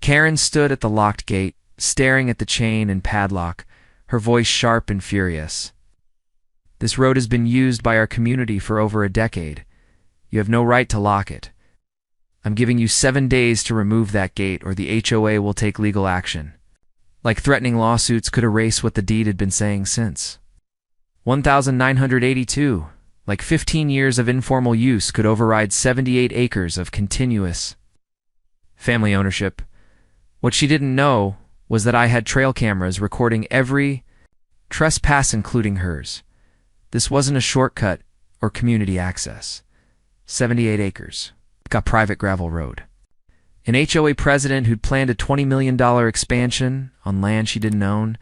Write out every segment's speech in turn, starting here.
Karen stood at the locked gate, staring at the chain and padlock, her voice sharp and furious. "This road has been used by our community for over a decade. You have no right to lock it. I'm giving you 7 days to remove that gate, or the HOA will take legal action." Like threatening lawsuits could erase what the deed had been saying since. 1,982, like 15 years of informal use, could override 78 acres of continuous family ownership. What she didn't know was that I had trail cameras recording every trespass, including hers. This wasn't a shortcut or community access. 78 acres. Got private gravel road. An HOA president who'd planned a $20 million expansion on land she didn't own,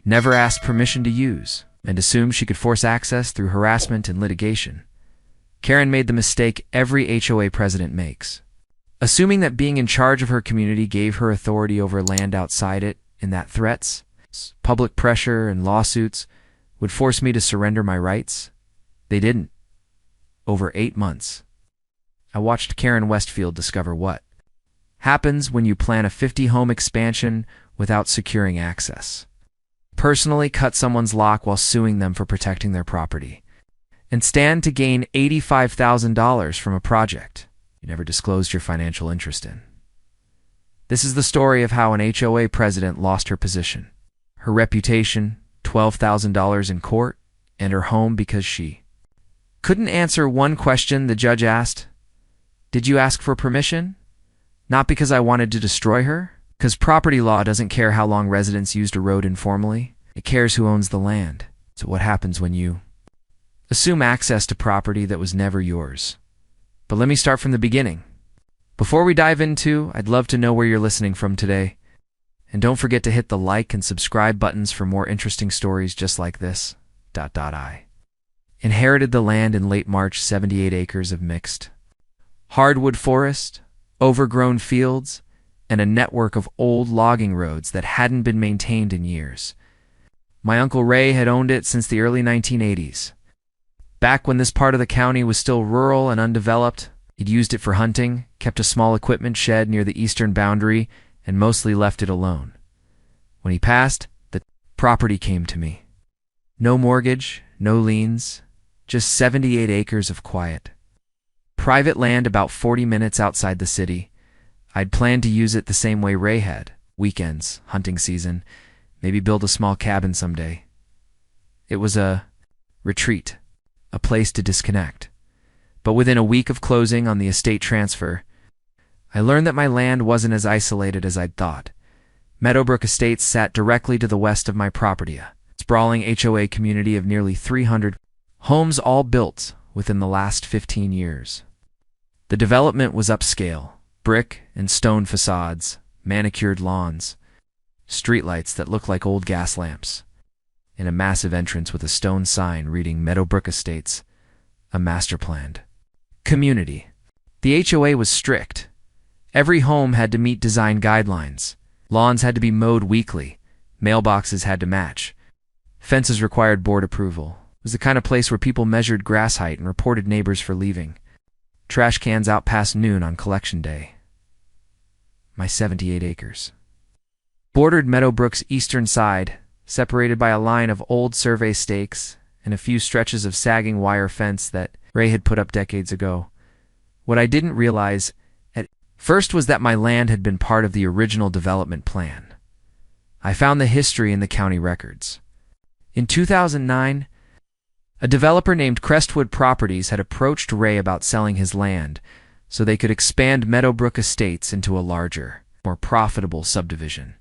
never asked permission to use, and assumed she could force access through harassment and litigation. Karen made the mistake every HOA president makes, assuming that being in charge of her community gave her authority over land outside it, and that threats, public pressure, and lawsuits would force me to surrender my rights. They didn't. Over 8 months, I watched Karen Westfield discover what happens when you plan a 50-home expansion without securing access. Personally cut someone's lock while suing them for protecting their property, and stand to gain $85,000 from a project you never disclosed your financial interest in. This is the story of how an HOA president lost her position, her reputation, $12,000 in court, and her home because she couldn't answer one question the judge asked. "Did you ask for permission?" Not because I wanted to destroy her, because property law doesn't care how long residents used a road informally. It cares who owns the land. So what happens when you assume access to property that was never yours? But let me start from the beginning. Before we dive into, I'd love to know where you're listening from today. And don't forget to hit the like and subscribe buttons for more interesting stories just like this. I inherited the land in late March, 78 acres of mixed hardwood forest, overgrown fields, and a network of old logging roads that hadn't been maintained in years. My Uncle Ray had owned it since the early 1980s. Back when this part of the county was still rural and undeveloped, he'd used it for hunting, kept a small equipment shed near the eastern boundary, and mostly left it alone. When he passed, the property came to me. No mortgage, no liens, just 78 acres of quiet. Private land about 40 minutes outside the city. I'd planned to use it the same way Ray had. Weekends, hunting season, maybe build a small cabin someday. It was a retreat, a place to disconnect. But within a week of closing on the estate transfer, I learned that my land wasn't as isolated as I'd thought. Meadowbrook Estates sat directly to the west of my property, a sprawling HOA community of nearly 300 homes, all built within the last 15 years. The development was upscale, brick and stone facades, manicured lawns, streetlights that looked like old gas lamps, and a massive entrance with a stone sign reading Meadowbrook Estates, a master-planned community. The HOA was strict. Every home had to meet design guidelines. Lawns had to be mowed weekly. Mailboxes had to match. Fences required board approval. It was the kind of place where people measured grass height and reported neighbors for leaving. Trash cans out past noon on collection day. My 78 acres bordered Meadowbrook's eastern side, separated by a line of old survey stakes and a few stretches of sagging wire fence that Ray had put up decades ago. What I didn't realize at first was that my land had been part of the original development plan. I found the history in the county records. In 2009, a developer named Crestwood Properties had approached Ray about selling his land so they could expand Meadowbrook Estates into a larger, more profitable subdivision.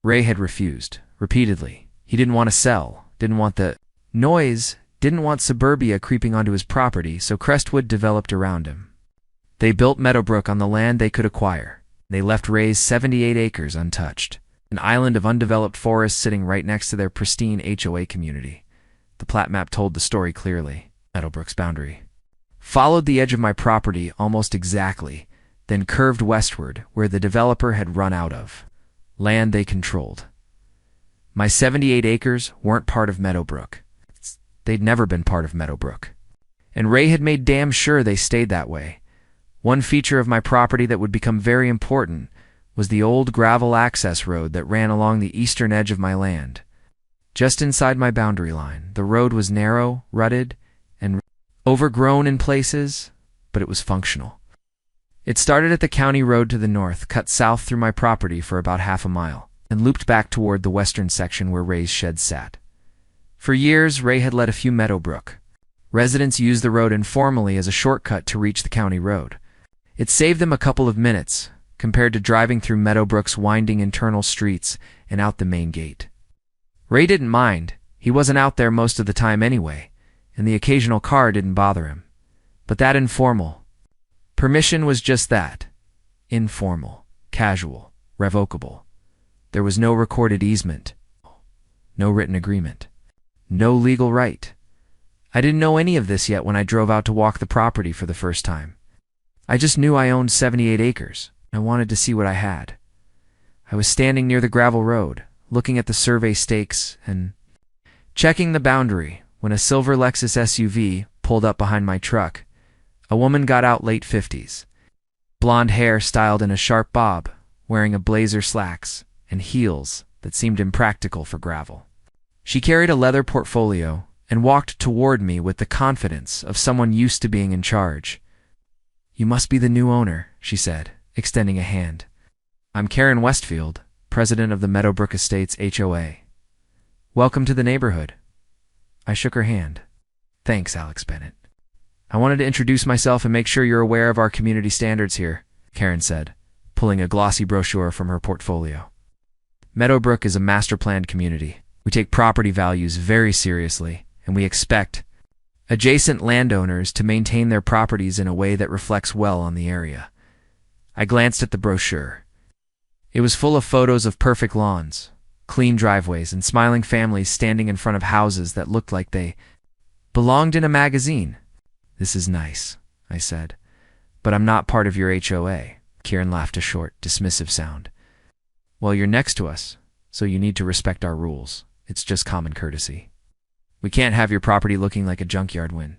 Ray had refused, repeatedly. He didn't want to sell, didn't want the noise, didn't want suburbia creeping onto his property, so Crestwood developed around him. They built Meadowbrook on the land they could acquire. They left Ray's 78 acres untouched, an island of undeveloped forest sitting right next to their pristine HOA community. The plat map told the story clearly. Meadowbrook's boundary followed the edge of my property almost exactly, then curved westward where the developer had run out of land they controlled. My 78 acres weren't part of Meadowbrook. They'd never been part of Meadowbrook. And Ray had made damn sure they stayed that way. One feature of my property that would become very important was the old gravel access road that ran along the eastern edge of my land. Just inside my boundary line, the road was narrow, rutted, and overgrown in places, but it was functional. It started at the county road to the north, cut south through my property for about half a mile, and looped back toward the western section where Ray's shed sat. For years, Ray had led a few Meadowbrook. Residents used the road informally as a shortcut to reach the county road. It saved them a couple of minutes, compared to driving through Meadowbrook's winding internal streets and out the main gate. Ray didn't mind. He wasn't out there most of the time anyway, and the occasional car didn't bother him. But that informal permission was just that. Informal, casual, revocable. There was no recorded easement, no written agreement, no legal right. I didn't know any of this yet when I drove out to walk the property for the first time. I just knew I owned 78 acres. I wanted to see what I had. I was standing near the gravel road, looking at the survey stakes and checking the boundary when a silver Lexus SUV pulled up behind my truck. A woman got out, late 50s. Blonde hair styled in a sharp bob, wearing a blazer, slacks, and heels that seemed impractical for gravel. She carried a leather portfolio and walked toward me with the confidence of someone used to being in charge. "You must be the new owner," she said, extending a hand. "I'm Karen Westfield, president of the Meadowbrook Estates HOA. Welcome to the neighborhood." I shook her hand. "Thanks, Alex Bennett. I wanted to introduce myself and make sure you're aware of our community standards here," Karen said, pulling a glossy brochure from her portfolio. "Meadowbrook is a master-planned community. We take property values very seriously, and we expect adjacent landowners to maintain their properties in a way that reflects well on the area." I glanced at the brochure. It was full of photos of perfect lawns, clean driveways, and smiling families standing in front of houses that looked like they belonged in a magazine. "This is nice," I said, "but I'm not part of your HOA." Karen laughed a short, dismissive sound. "Well, you're next to us, so you need to respect our rules. It's just common courtesy. We can't have your property looking like a junkyard when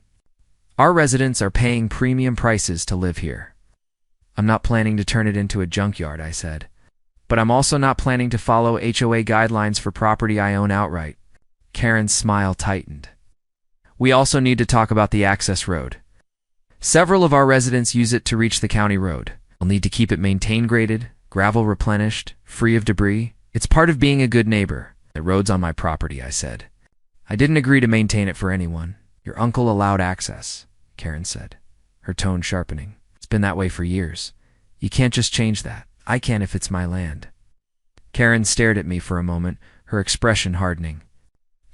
our residents are paying premium prices to live here." "I'm not planning to turn it into a junkyard," I said. "But I'm also not planning to follow HOA guidelines for property I own outright." Karen's smile tightened. "We also need to talk about the access road. Several of our residents use it to reach the county road. We'll need to keep it maintained, graded, gravel replenished, free of debris. It's part of being a good neighbor." "The road's on my property," I said. "I didn't agree to maintain it for anyone. Your uncle allowed access," Karen said, her tone sharpening. "It's been that way for years. You can't just change that. I can if it's my land." Karen stared at me for a moment, her expression hardening.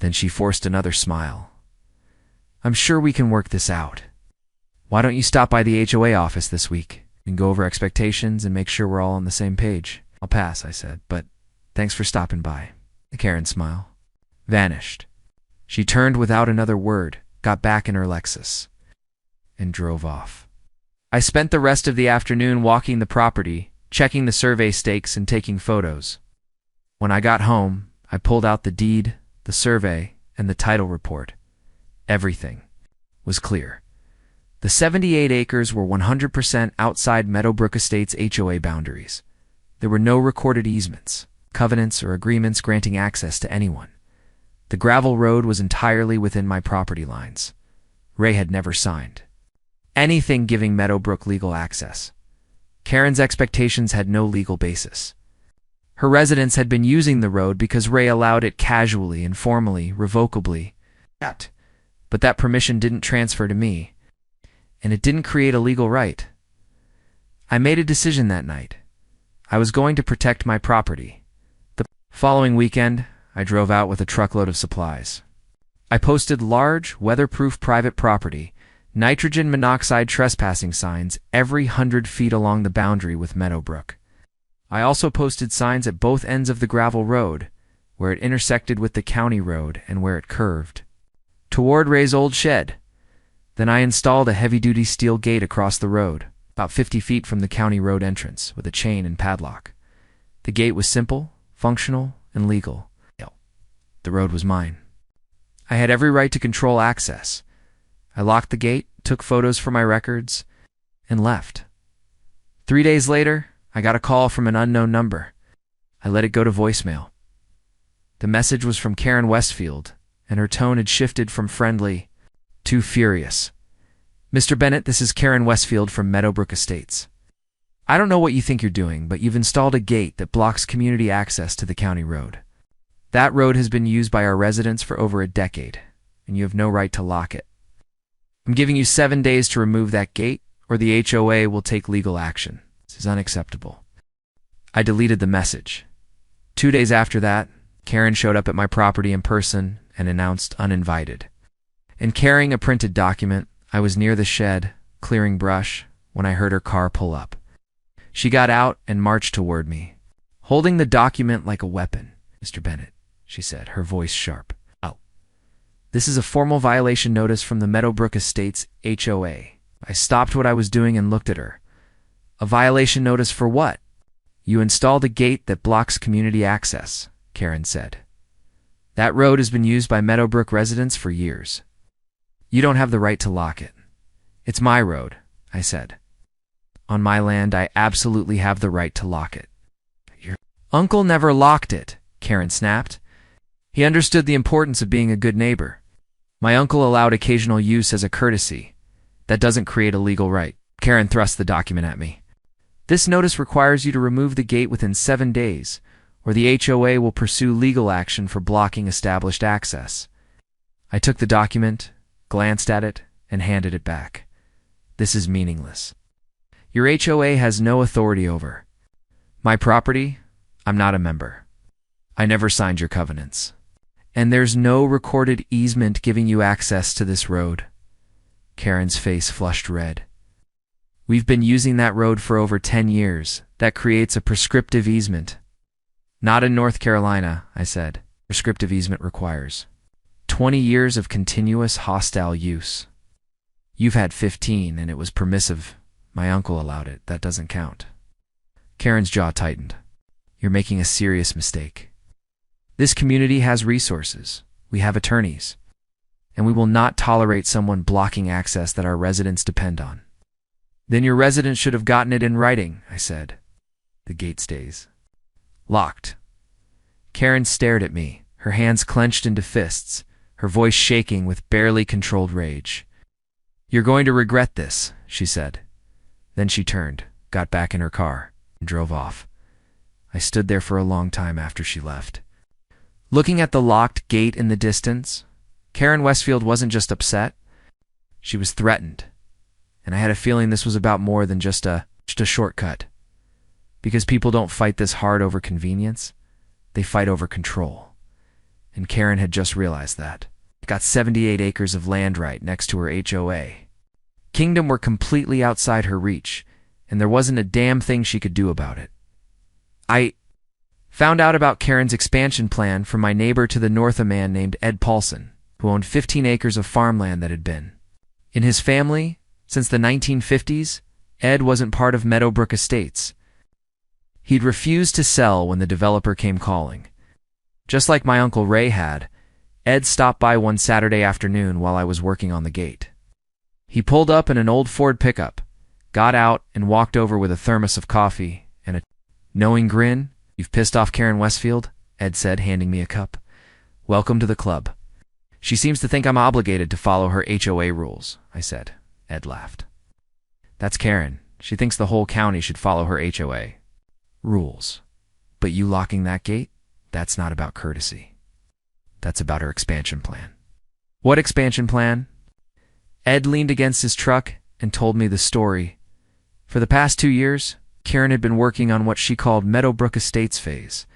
Then she forced another smile. "I'm sure we can work this out. Why don't you stop by the HOA office this week and go over expectations and make sure we're all on the same page?" "I'll pass," I said, "but thanks for stopping by." Karen's smile vanished. She turned without another word, got back in her Lexus, and drove off. I spent the rest of the afternoon walking the property, checking the survey stakes and taking photos. When I got home, I pulled out the deed, the survey, and the title report. Everything was clear. The 78 acres were 100% outside Meadowbrook Estates HOA boundaries. There were no recorded easements, covenants, or agreements granting access to anyone. The gravel road was entirely within my property lines. Ray had never signed anything giving Meadowbrook legal access. Karen's expectations had no legal basis. Her residents had been using the road because Ray allowed it casually, informally, revocably. But that permission didn't transfer to me, and it didn't create a legal right. I made a decision that night. I was going to protect my property. The following weekend, I drove out with a truckload of supplies. I posted large, weatherproof private property, nitrogen monoxide trespassing signs every 100 feet along the boundary with Meadowbrook. I also posted signs at both ends of the gravel road, where it intersected with the county road and where it curved toward Ray's old shed. Then I installed a heavy-duty steel gate across the road, about 50 feet from the county road entrance, with a chain and padlock. The gate was simple, functional, and legal. The road was mine. I had every right to control access. I locked the gate, took photos for my records, and left. 3 days later, I got a call from an unknown number. I let it go to voicemail. The message was from Karen Westfield, and her tone had shifted from friendly to furious. "Mr. Bennett, this is Karen Westfield from Meadowbrook Estates. I don't know what you think you're doing, but you've installed a gate that blocks community access to the county road. That road has been used by our residents for over a decade, and you have no right to lock it. I'm giving you 7 days to remove that gate, or the HOA will take legal action. This is unacceptable." I deleted the message. 2 days after that, Karen showed up at my property in person and announced uninvited. And carrying a printed document, I was near the shed, clearing brush, when I heard her car pull up. She got out and marched toward me, holding the document like a weapon. "Mr. Bennett," she said, her voice sharp. "Oh, this is a formal violation notice from the Meadowbrook Estates HOA." I stopped what I was doing and looked at her. "A violation notice for what?" "You installed a gate that blocks community access," Karen said. "That road has been used by Meadowbrook residents for years. You don't have the right to lock it." "It's my road," I said. "On my land, I absolutely have the right to lock it." "Your uncle never locked it," Karen snapped. "He understood the importance of being a good neighbor. My uncle allowed occasional use as a courtesy. That doesn't create a legal right." Karen thrust the document at me. "This notice requires you to remove the gate within 7 days, or the HOA will pursue legal action for blocking established access." I took the document, glanced at it, and handed it back. "This is meaningless. Your HOA has no authority over my property. I'm not a member. I never signed your covenants. And there's no recorded easement giving you access to this road." Karen's face flushed red. "We've been using that road for over 10 years. That creates a prescriptive easement." "Not in North Carolina," I said. "Prescriptive easement requires 20 years of continuous hostile use. You've had 15, and it was permissive. My uncle allowed it. That doesn't count." Karen's jaw tightened. "You're making a serious mistake. This community has resources. We have attorneys. And we will not tolerate someone blocking access that our residents depend on." "Then your residents should have gotten it in writing," I said. "The gate stays locked." Karen stared at me, her hands clenched into fists, her voice shaking with barely controlled rage. "You're going to regret this," she said. Then she turned, got back in her car, and drove off. I stood there for a long time after she left, looking at the locked gate in the distance. Karen Westfield wasn't just upset. She was threatened. And I had a feeling this was about more than just a shortcut. Because people don't fight this hard over convenience. They fight over control. And Karen had just realized that. Got 78 acres of land right next to her HOA. Kingdom were completely outside her reach, and there wasn't a damn thing she could do about it. I found out about Karen's expansion plan from my neighbor to the north, a man named Ed Paulson, who owned 15 acres of farmland that had been in his family since the 1950s. Ed wasn't part of Meadowbrook Estates. He'd refused to sell when the developer came calling. Just like my Uncle Ray had, Ed stopped by one Saturday afternoon while I was working on the gate. He pulled up in an old Ford pickup, got out, and walked over with a thermos of coffee and a knowing grin. "You've pissed off Karen Westfield," Ed said, handing me a cup. "Welcome to the club. She seems to think I'm obligated to follow her HOA rules," I said. Ed laughed. "That's Karen. She thinks the whole county should follow her HOA rules. But you locking that gate? That's not about courtesy. That's about her expansion plan." "What expansion plan?" Ed leaned against his truck and told me the story. For the past 2 years, Karen had been working on what she called Meadowbrook Estates Phase.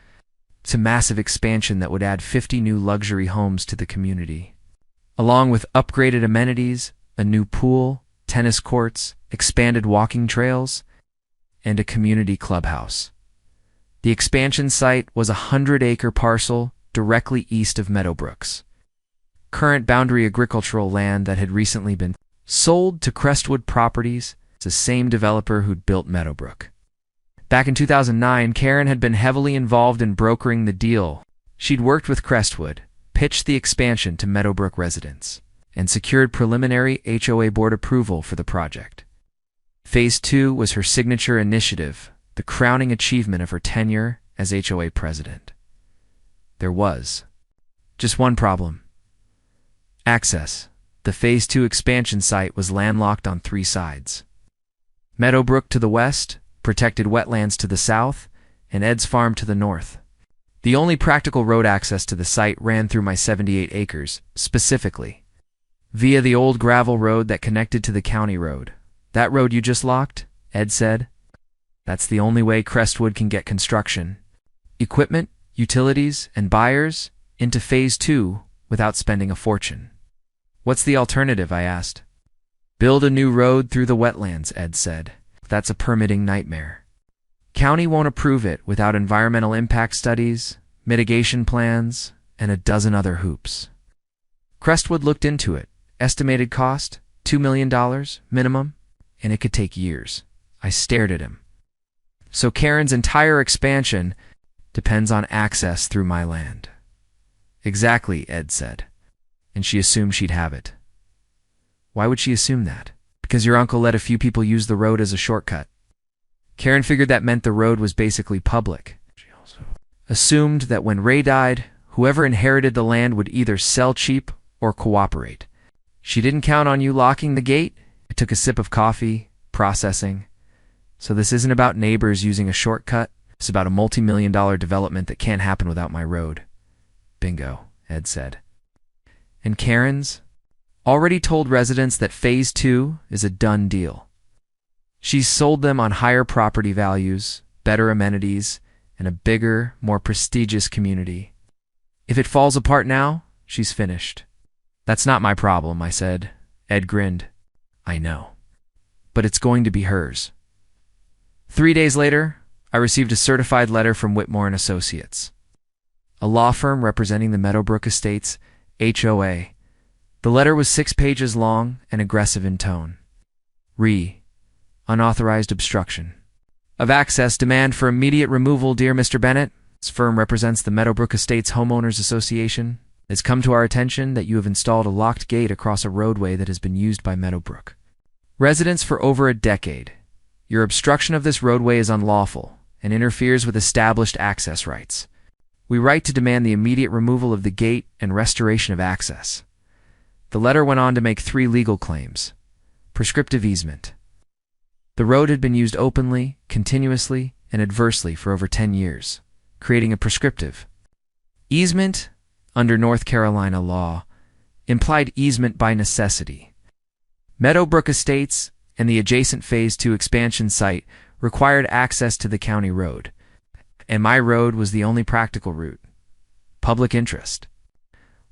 It's a massive expansion that would add 50 new luxury homes to the community, along with upgraded amenities, a new pool, tennis courts, expanded walking trails, and a community clubhouse. The expansion site was a 100-acre parcel directly east of Meadowbrooks, current boundary agricultural land that had recently been sold to Crestwood Properties, the same developer who'd built Meadowbrook. Back in 2009, Karen had been heavily involved in brokering the deal. She'd worked with Crestwood, pitched the expansion to Meadowbrook residents, and secured preliminary HOA board approval for the project. Phase 2 was her signature initiative, the crowning achievement of her tenure as HOA president. There was just one problem. Access. The Phase 2 expansion site was landlocked on 3 sides. Meadowbrook to the west, protected wetlands to the south, and Ed's farm to the north. The only practical road access to the site ran through my 78 acres, specifically via the old gravel road that connected to the county road. That road you just locked? Ed said. That's the only way Crestwood can get construction, equipment, utilities, and buyers into Phase 2 without spending a fortune. What's the alternative? I asked. Build a new road through the wetlands, Ed said. That's a permitting nightmare. County won't approve it without environmental impact studies, mitigation plans, and a dozen other hoops. Crestwood looked into it. Estimated cost, $2 million minimum, and it could take years. I stared at him. So Karen's entire expansion depends on access through my land. Exactly, Ed said. And she assumed she'd have it. Why would she assume that? Because your uncle let a few people use the road as a shortcut. Karen figured that meant the road was basically public. She also assumed that when Ray died, whoever inherited the land would either sell cheap or cooperate. She didn't count on you locking the gate. I took a sip of coffee, processing. So this isn't about neighbors using a shortcut. It's about a multi-million-dollar development that can't happen without my road. Bingo, Ed said. And Karen's already told residents that Phase 2 is a done deal. She's sold them on higher property values, better amenities, and a bigger, more prestigious community. If it falls apart now, she's finished. That's not my problem, I said. Ed grinned. I know. But it's going to be hers. 3 days later, I received a certified letter from Whitmore & Associates, a law firm representing the Meadowbrook Estates, HOA. The letter was 6 pages long and aggressive in tone. Unauthorized obstruction of access, demand for immediate removal. Dear Mr. Bennett, this firm represents the Meadowbrook Estates Homeowners Association. It's come to our attention that you have installed a locked gate across a roadway that has been used by Meadowbrook residents for over a decade. Your obstruction of this roadway is unlawful and interferes with established access rights. We write to demand the immediate removal of the gate and restoration of access. The letter went on to make 3 legal claims. Prescriptive easement. The road had been used openly, continuously, and adversely for over 10 years, creating a prescriptive easement. Under North Carolina law, implied easement by necessity. Meadowbrook Estates and the adjacent Phase 2 expansion site required access to the county road, and my road was the only practical route. Public interest.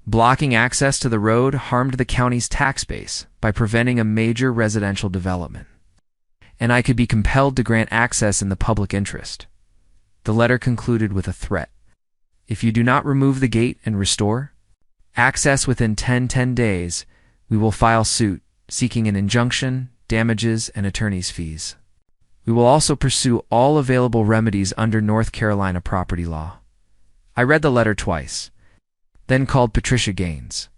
Blocking access to the road harmed the county's tax base by preventing a major residential development, and I could be compelled to grant access in the public interest. The letter concluded with a threat. If you do not remove the gate and restore access within 10 days, we will file suit seeking an injunction, damages, and attorney's fees. We will also pursue all available remedies under North Carolina property law. I read the letter twice, then called Patricia Gaines.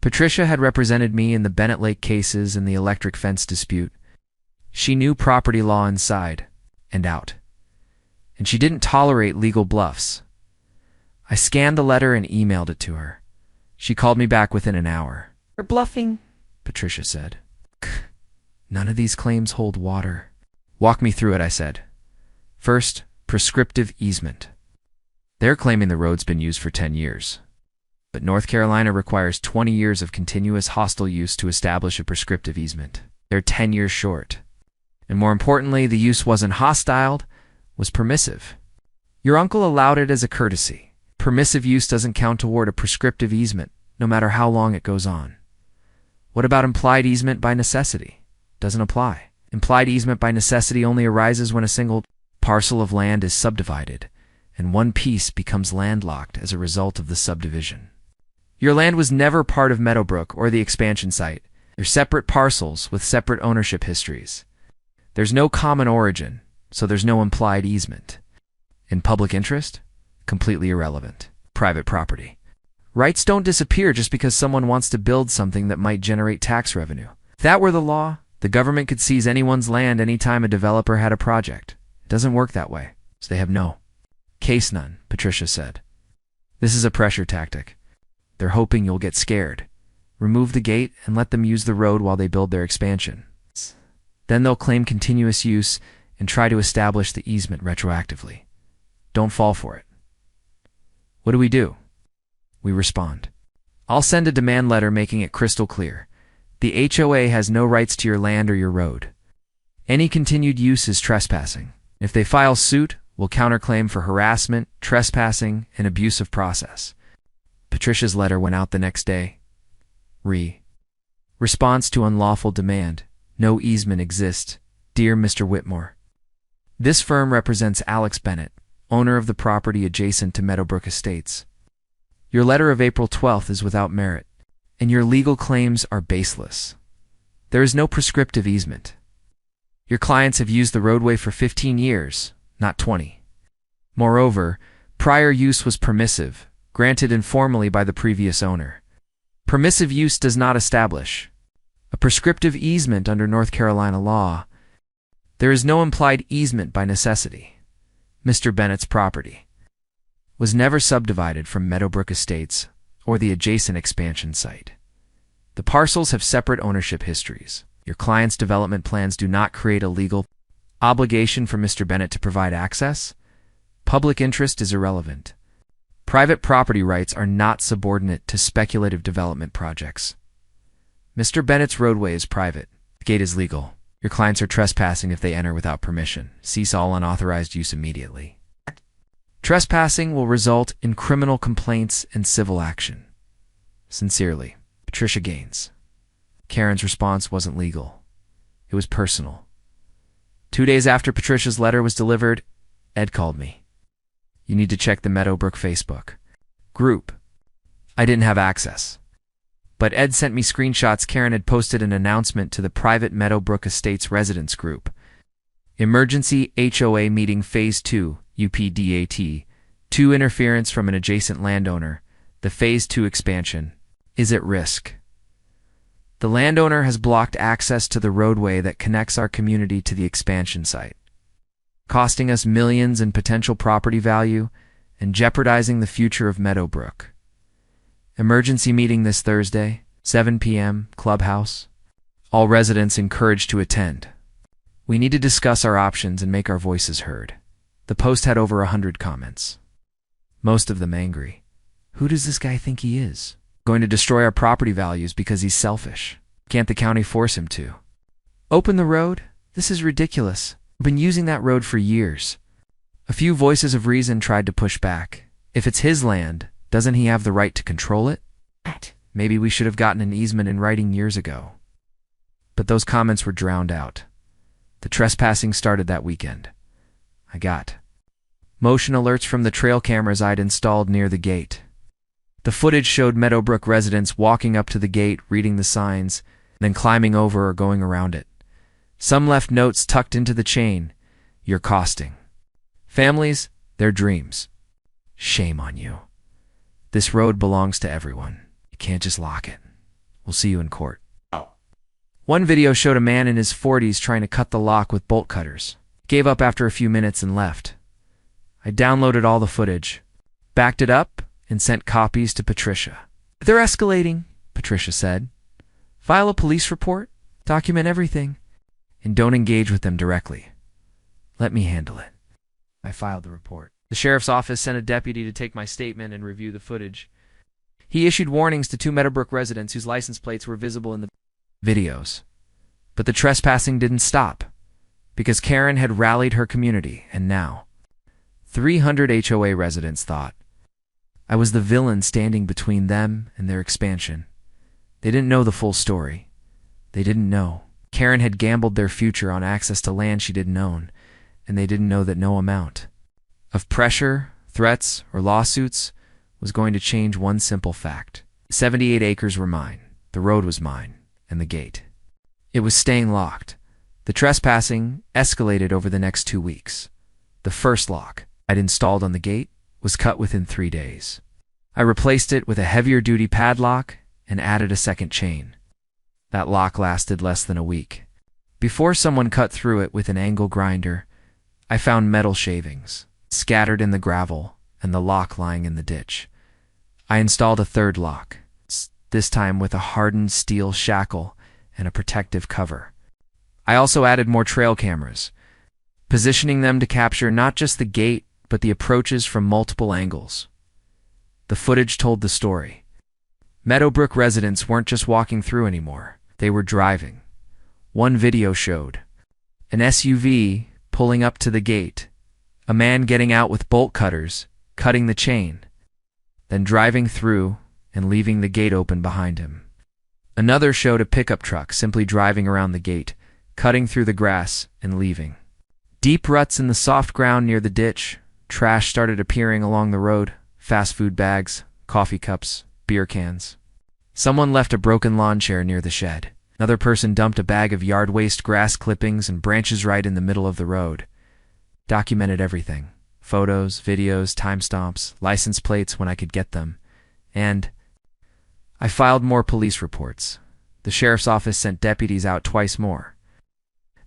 Patricia had represented me in the Bennett Lake cases and the electric fence dispute. She knew property law inside and out, and she didn't tolerate legal bluffs. I scanned the letter and emailed it to her. She called me back within an hour. You're bluffing, Patricia said. None of these claims hold water. Walk me through it, I said. First, prescriptive easement. They're claiming the road's been used for 10 years. But North Carolina requires 20 years of continuous hostile use to establish a prescriptive easement. They're 10 years short. And more importantly, the use wasn't hostile, was permissive. Your uncle allowed it as a courtesy. Permissive use doesn't count toward a prescriptive easement, no matter how long it goes on. What about implied easement by necessity? Doesn't apply. Implied easement by necessity only arises when a single parcel of land is subdivided, and one piece becomes landlocked as a result of the subdivision. Your land was never part of Meadowbrook or the expansion site. They're separate parcels with separate ownership histories. There's no common origin, so there's no implied easement. In public interest? Completely irrelevant. Private property. Rights don't disappear just because someone wants to build something that might generate tax revenue. If that were the law, the government could seize anyone's land anytime a developer had a project. It doesn't work that way, so they have no case none, Patricia said. This is a pressure tactic. They're hoping you'll get scared. Remove the gate and let them use the road while they build their expansion. Then they'll claim continuous use and try to establish the easement retroactively. Don't fall for it. What do we do? We respond. I'll send a demand letter making it crystal clear. The HOA has no rights to your land or your road. Any continued use is trespassing. If they file suit, we'll counterclaim for harassment, trespassing, and abuse of process. Patricia's letter went out the next day. Response to unlawful demand. No easement exists. Dear Mr. Whitmore. This firm represents Alex Bennett, owner of the property adjacent to Meadowbrook Estates. Your letter of April 12th is without merit, and your legal claims are baseless. There is no prescriptive easement. Your clients have used the roadway for 15 years, not 20. Moreover, prior use was permissive, granted informally by the previous owner. Permissive use does not establish a prescriptive easement under North Carolina law. There is no implied easement by necessity. Mr. Bennett's property was never subdivided from Meadowbrook Estates or the adjacent expansion site. The parcels have separate ownership histories. Your client's development plans do not create a legal obligation for Mr. Bennett to provide access. Public interest is irrelevant. Private property rights are not subordinate to speculative development projects. Mr. Bennett's roadway is private. The gate is legal. Your clients are trespassing if they enter without permission. Cease all unauthorized use immediately. Trespassing will result in criminal complaints and civil action. Sincerely, Patricia Gaines. Karen's response wasn't legal. It was personal. 2 days after Patricia's letter was delivered, Ed called me. You need to check the Meadowbrook Facebook group. I didn't have access. But Ed sent me screenshots. Karen had posted an announcement to the private Meadowbrook Estates residents group. Emergency HOA meeting Phase 2, UPDAT. 2 interference from an adjacent landowner. The Phase 2 expansion is at risk. The landowner has blocked access to the roadway that connects our community to the expansion site, costing us millions in potential property value and jeopardizing the future of Meadowbrook. Emergency meeting this Thursday, 7 p.m., Clubhouse. All residents encouraged to attend. We need to discuss our options and make our voices heard. The post had over 100 comments. Most of them angry. Who does this guy think he is? Going to destroy our property values because he's selfish. Can't the county force him to? Open the road? This is ridiculous. I've been using that road for years. A few voices of reason tried to push back. If it's his land, doesn't he have the right to control it? Maybe we should have gotten an easement in writing years ago. But those comments were drowned out. The trespassing started that weekend. I got motion alerts from the trail cameras I'd installed near the gate. The footage showed Meadowbrook residents walking up to the gate, reading the signs, then climbing over or going around it. Some left notes tucked into the chain. You're costing families their dreams. Shame on you. This road belongs to everyone. You can't just lock it. We'll see you in court. One video showed a man in his 40s trying to cut the lock with bolt cutters. Gave up after a few minutes and left. I downloaded all the footage, backed it up, and sent copies to Patricia. They're escalating, Patricia said. File a police report, document everything, and don't engage with them directly. Let me handle it. I filed the report. The sheriff's office sent a deputy to take my statement and review the footage. He issued warnings to 2 Meadowbrook residents whose license plates were visible in the videos. But the trespassing didn't stop, because Karen had rallied her community, and now 300 HOA residents thought I was the villain standing between them and their expansion. They didn't know the full story. They didn't know Karen had gambled their future on access to land she didn't own, and they didn't know that no amount of pressure, threats, or lawsuits was going to change one simple fact. 78 acres were mine, the road was mine, and the gate. It was staying locked. The trespassing escalated over the next 2 weeks. The first lock I'd installed on the gate was cut within 3 days. I replaced it with a heavier-duty padlock and added a second chain. That lock lasted less than a week. Before someone cut through it with an angle grinder, I found metal shavings scattered in the gravel and the lock lying in the ditch. I installed a third lock, this time with a hardened steel shackle and a protective cover. I also added more trail cameras, positioning them to capture not just the gate, but the approaches from multiple angles. The footage told the story. Meadowbrook residents weren't just walking through anymore, they were driving. One video showed an SUV pulling up to the gate, a man getting out with bolt cutters, cutting the chain, then driving through and leaving the gate open behind him. Another showed a pickup truck simply driving around the gate, cutting through the grass and leaving. Deep ruts in the soft ground near the ditch, trash started appearing along the road, fast food bags, coffee cups, beer cans. Someone left a broken lawn chair near the shed. Another person dumped a bag of yard waste, grass clippings, and branches right in the middle of the road. Documented everything. Photos, videos, timestamps, license plates when I could get them. And I filed more police reports. The sheriff's office sent deputies out twice more.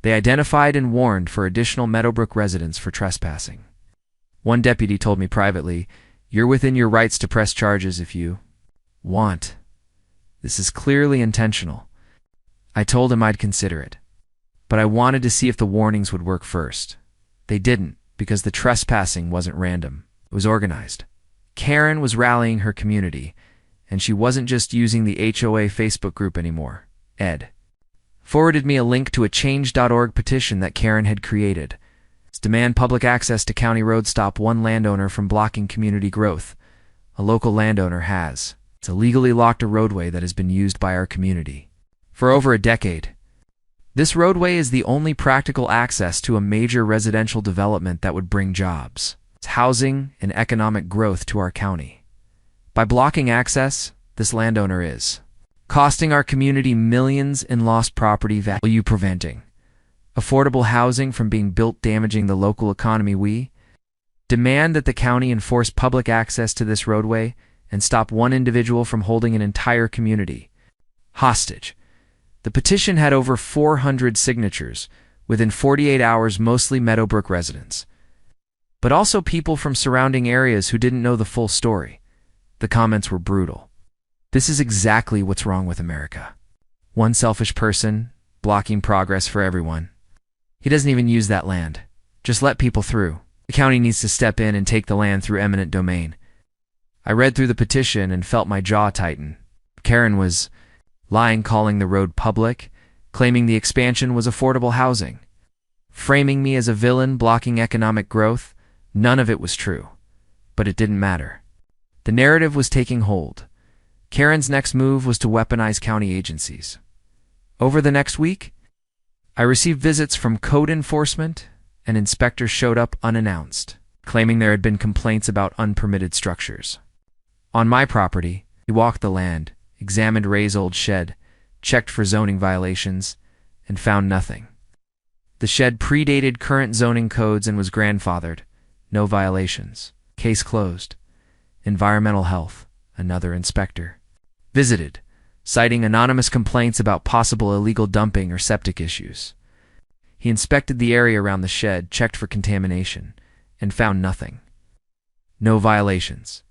They identified and warned for additional Meadowbrook residents for trespassing. One deputy told me privately, "You're within your rights to press charges if you want. This is clearly intentional." I told him I'd consider it, but I wanted to see if the warnings would work first. They didn't, because the trespassing wasn't random. It was organized. Karen was rallying her community, and she wasn't just using the HOA Facebook group anymore. Ed forwarded me a link to a change.org petition that Karen had created. It's demand public access to county roads, stop one landowner from blocking community growth. A local landowner has. It's illegally locked a roadway that has been used by our community for over a decade. This roadway is the only practical access to a major residential development that would bring jobs, housing, and economic growth to our county. By blocking access, this landowner is costing our community millions in lost property value, preventing affordable housing from being built, damaging the local economy. We demand that the county enforce public access to this roadway and stop one individual from holding an entire community hostage. The petition had over 400 signatures within 48 hours, mostly Meadowbrook residents, but also people from surrounding areas who didn't know the full story. The comments were brutal. This is exactly what's wrong with America. One selfish person blocking progress for everyone. He doesn't even use that land. Just let people through. The county needs to step in and take the land through eminent domain. I read through the petition and felt my jaw tighten. Karen was lying, calling the road public, claiming the expansion was affordable housing, framing me as a villain blocking economic growth. None of it was true, but it didn't matter. The narrative was taking hold. Karen's next move was to weaponize county agencies. Over the next week, I received visits from code enforcement, and inspectors showed up unannounced, claiming there had been complaints about unpermitted structures. On my property, he walked the land, examined Ray's old shed, checked for zoning violations, and found nothing. The shed predated current zoning codes and was grandfathered. No violations. Case closed. Environmental health, another inspector visited, citing anonymous complaints about possible illegal dumping or septic issues. He inspected the area around the shed, checked for contamination, and found nothing. No violations.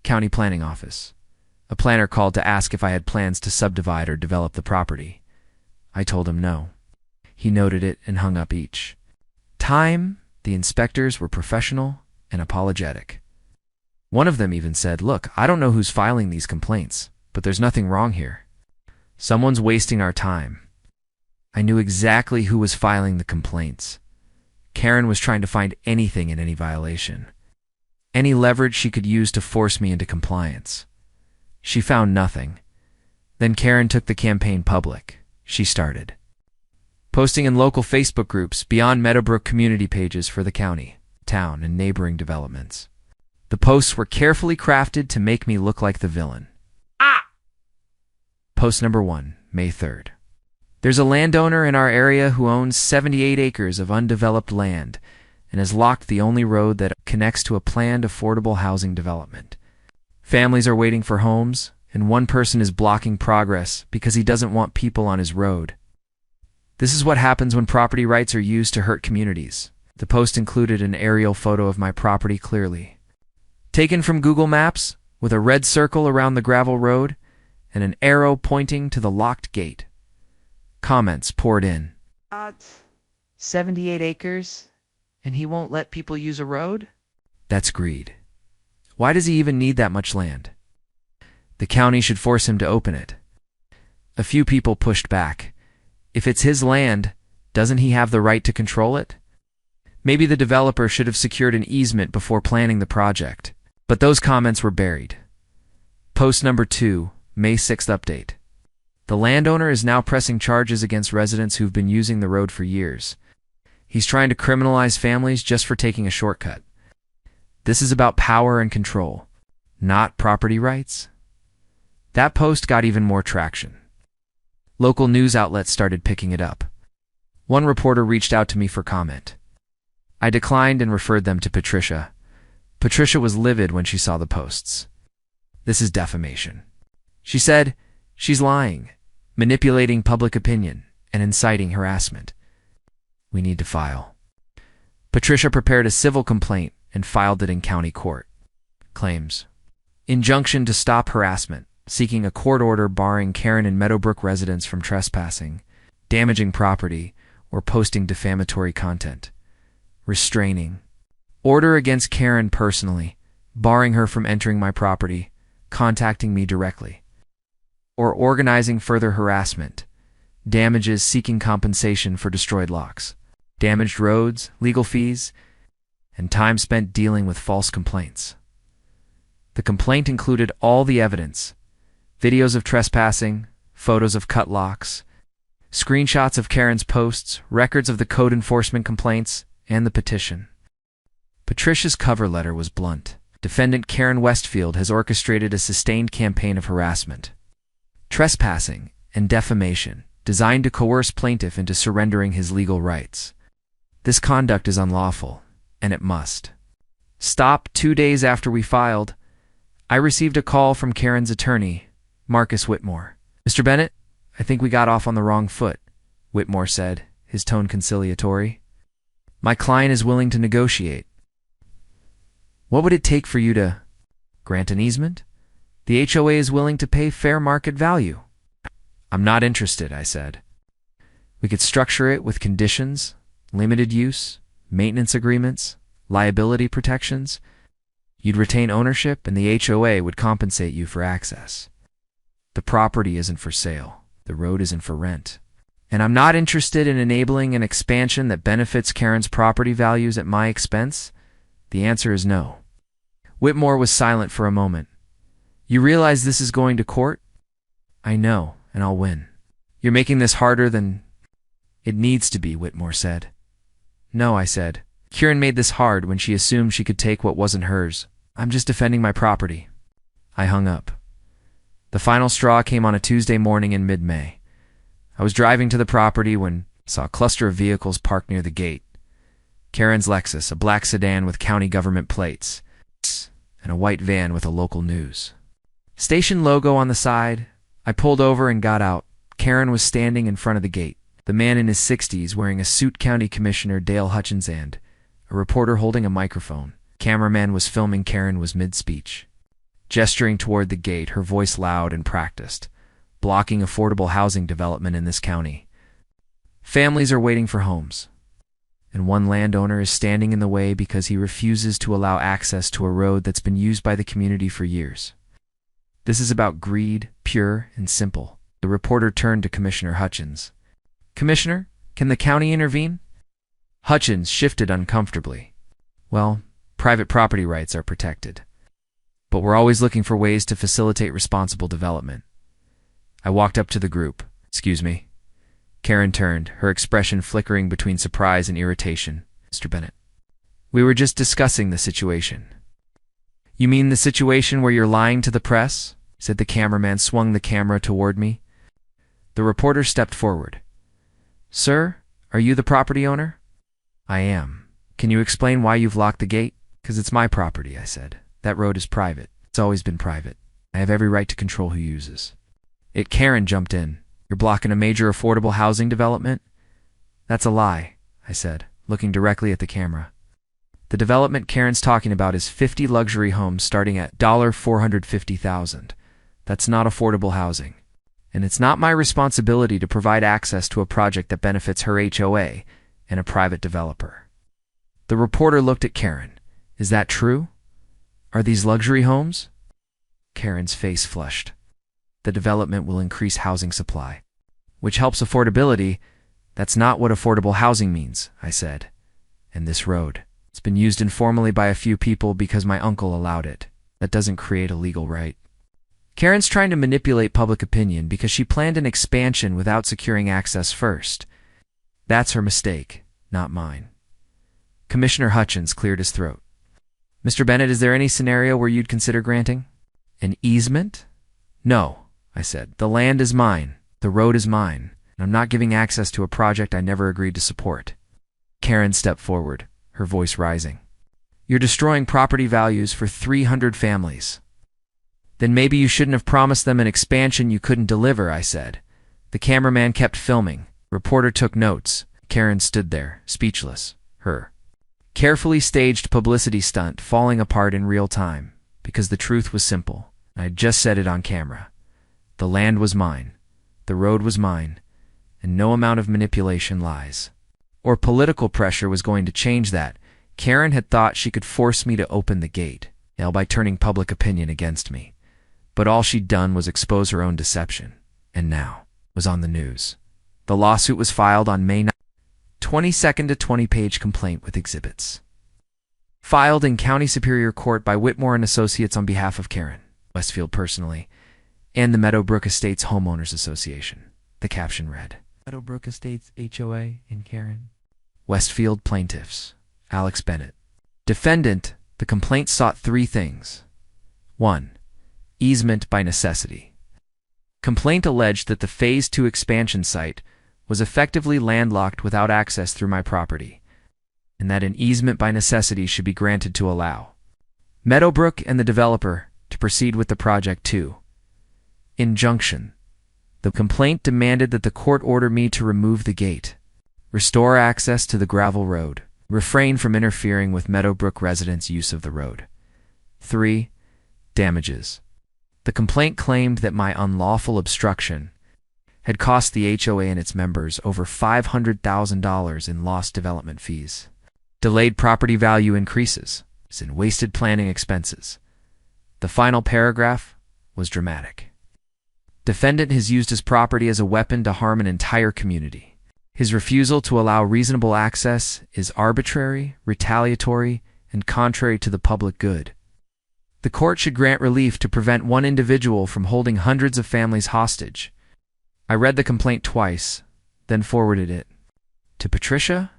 County Planning Office. A planner called to ask if I had plans to subdivide or develop the property. I told him no. He noted it and hung up each time. The inspectors were professional and apologetic. One of them even said, "Look, I don't know who's filing these complaints, but there's nothing wrong here. Someone's wasting our time." I knew exactly who was filing the complaints. Karen was trying to find anything in any violation, any leverage she could use to force me into compliance. She found nothing. Then Karen took the campaign public. She started posting in local Facebook groups, beyond Meadowbrook community pages for the county, town, and neighboring developments. The posts were carefully crafted to make me look like the villain. Post number 1, May 3rd. There's a landowner in our area who owns 78 acres of undeveloped land and has locked the only road that connects to a planned affordable housing development. Families are waiting for homes, and one person is blocking progress because he doesn't want people on his road. This is what happens when property rights are used to hurt communities. The post included an aerial photo of my property clearly, taken from Google Maps with a red circle around the gravel road and an arrow pointing to the locked gate. Comments poured in. 78 acres, and he won't let people use a road? That's greed. Why does he even need that much land? The county should force him to open it. A few people pushed back. If it's his land, doesn't he have the right to control it? Maybe the developer should have secured an easement before planning the project. But those comments were buried. Post number 2, May 6th update. The landowner is now pressing charges against residents who've been using the road for years. He's trying to criminalize families just for taking a shortcut. This is about power and control, not property rights. That post got even more traction. Local news outlets started picking it up. One reporter reached out to me for comment. I declined and referred them to Patricia. Patricia was livid when she saw the posts. This is defamation. She said, she's lying, manipulating public opinion, and inciting harassment. We need to file. Patricia prepared a civil complaint and filed it in county court. Claims: injunction to stop harassment, seeking a court order barring Karen and Meadowbrook residents from trespassing, damaging property, or posting defamatory content. Restraining. Order against Karen personally, barring her from entering my property, contacting me directly. Or organizing further harassment. Damages seeking compensation for destroyed locks, damaged roads, legal fees, and time spent dealing with false complaints. The complaint included all the evidence: videos of trespassing, photos of cut locks, screenshots of Karen's posts, records of the code enforcement complaints, and the petition. Patricia's cover letter was blunt. Defendant Karen Westfield has orchestrated a sustained campaign of harassment, trespassing, and defamation, designed to coerce plaintiff into surrendering his legal rights. This conduct is unlawful, and it must stop. 2 days after we filed, I received a call from Karen's attorney, Marcus Whitmore. Mr. Bennett, I think we got off on the wrong foot, Whitmore said, his tone conciliatory. My client is willing to negotiate. What would it take for you to grant an easement? The HOA is willing to pay fair market value. I'm not interested, I said. We could structure it with conditions, limited use, maintenance agreements, liability protections. You'd retain ownership and the HOA would compensate you for access. The property isn't for sale. The road isn't for rent. And I'm not interested in enabling an expansion that benefits Karen's property values at my expense. The answer is no. Whitmore was silent for a moment. You realize this is going to court? I know, and I'll win. You're making this harder than it needs to be, Whitmore said. No, I said. Karen made this hard when she assumed she could take what wasn't hers. I'm just defending my property. I hung up. The final straw came on a Tuesday morning in mid-May. I was driving to the property when I saw a cluster of vehicles parked near the gate. Karen's Lexus, a black sedan with county government plates, and a white van with a local news station logo on the side. I pulled over and got out. Karen was standing in front of the gate. The man in his 60s wearing a suit, County Commissioner Dale Hutchins, and a reporter holding a microphone. Cameraman was filming. Karen was mid-speech, gesturing toward the gate, her voice loud and practiced, blocking affordable housing development in this county. Families are waiting for homes, and one landowner is standing in the way because he refuses to allow access to a road that's been used by the community for years. This is about greed, pure and simple. The reporter turned to Commissioner Hutchins. Commissioner, can the county intervene? Hutchins shifted uncomfortably. Well, private property rights are protected, but we're always looking for ways to facilitate responsible development. I walked up to the group. Excuse me. Karen turned, her expression flickering between surprise and irritation. Mr. Bennett. We were just discussing the situation. You mean the situation where you're lying to the press? Said the cameraman, swung the camera toward me. The reporter stepped forward. Sir, are you the property owner? I am. Can you explain why you've locked the gate? 'Cause it's my property, I said. That road is private. It's always been private. I have every right to control who uses it. Karen jumped in. You're blocking a major affordable housing development? That's a lie, I said. looking directly at the camera. The development Karen's talking about is 50 luxury homes starting at $450,000. That's not affordable housing. And it's not my responsibility to provide access to a project that benefits her HOA and a private developer. The reporter looked at Karen. Is that true? Are these luxury homes? Karen's face flushed. The development will increase housing supply, which helps affordability. That's not what affordable housing means, I said. And this road, it's been used informally by a few people because my uncle allowed it. That doesn't create a legal right. Karen's trying to manipulate public opinion because she planned an expansion without securing access first. That's her mistake, not mine. Commissioner Hutchins cleared his throat. Mr. Bennett, is there any scenario where you'd consider granting an easement? No, I said. The land is mine. The road is mine. And I'm not giving access to a project I never agreed to support. Karen stepped forward, her voice rising. You're destroying property values for 300 families. Then maybe you shouldn't have promised them an expansion you couldn't deliver, I said. The cameraman kept filming. Reporter took notes. Karen stood there, speechless. Her carefully staged publicity stunt falling apart in real time, because the truth was simple. I'd just said it on camera. The land was mine. The road was mine. And no amount of manipulation, lies, or political pressure was going to change that. Karen had thought she could force me to open the gate, by turning public opinion against me. But all she'd done was expose her own deception, and now was on the news. The lawsuit was filed on May 9th. 22nd to 20-page complaint with exhibits. Filed in County Superior Court by Whitmore and Associates on behalf of Karen, Westfield personally, and the Meadowbrook Estates Homeowners Association. The caption read, Meadowbrook Estates HOA in Karen. Westfield plaintiffs. Alex Bennett. Defendant, the complaint sought three things. 1. Easement by necessity. Complaint alleged that the Phase 2 expansion site was effectively landlocked without access through my property, and that an easement by necessity should be granted to allow Meadowbrook and the developer to proceed with the project. 2. Injunction. The complaint demanded that the court order me to remove the gate, restore access to the gravel road, refrain from interfering with Meadowbrook residents' use of the road. 3. Damages. The complaint claimed that my unlawful obstruction had cost the HOA and its members over $500,000 in lost development fees, delayed property value increases, and wasted planning expenses. The final paragraph was dramatic. Defendant has used his property as a weapon to harm an entire community. His refusal to allow reasonable access is arbitrary, retaliatory, and contrary to the public good. The court should grant relief to prevent one individual from holding hundreds of families hostage. I read the complaint twice, then forwarded it to Patricia.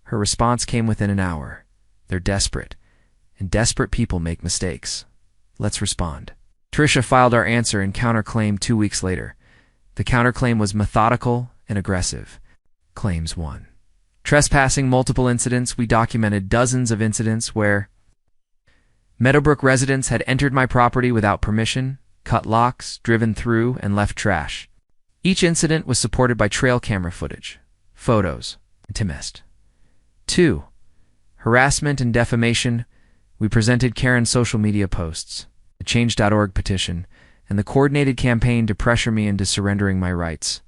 Her response came within an hour. They're desperate, and desperate people make mistakes. Let's respond. Tricia filed our answer and counterclaim 2 weeks later. The counterclaim was methodical and aggressive. Claims 1. Trespassing multiple incidents. We documented dozens of incidents where Meadowbrook residents had entered my property without permission, cut locks, driven through, and left trash. Each incident was supported by trail camera footage, photos, and Timest. 2. Harassment and defamation. We presented Karen's social media posts, the Change.org petition, and the coordinated campaign to pressure me into surrendering my rights.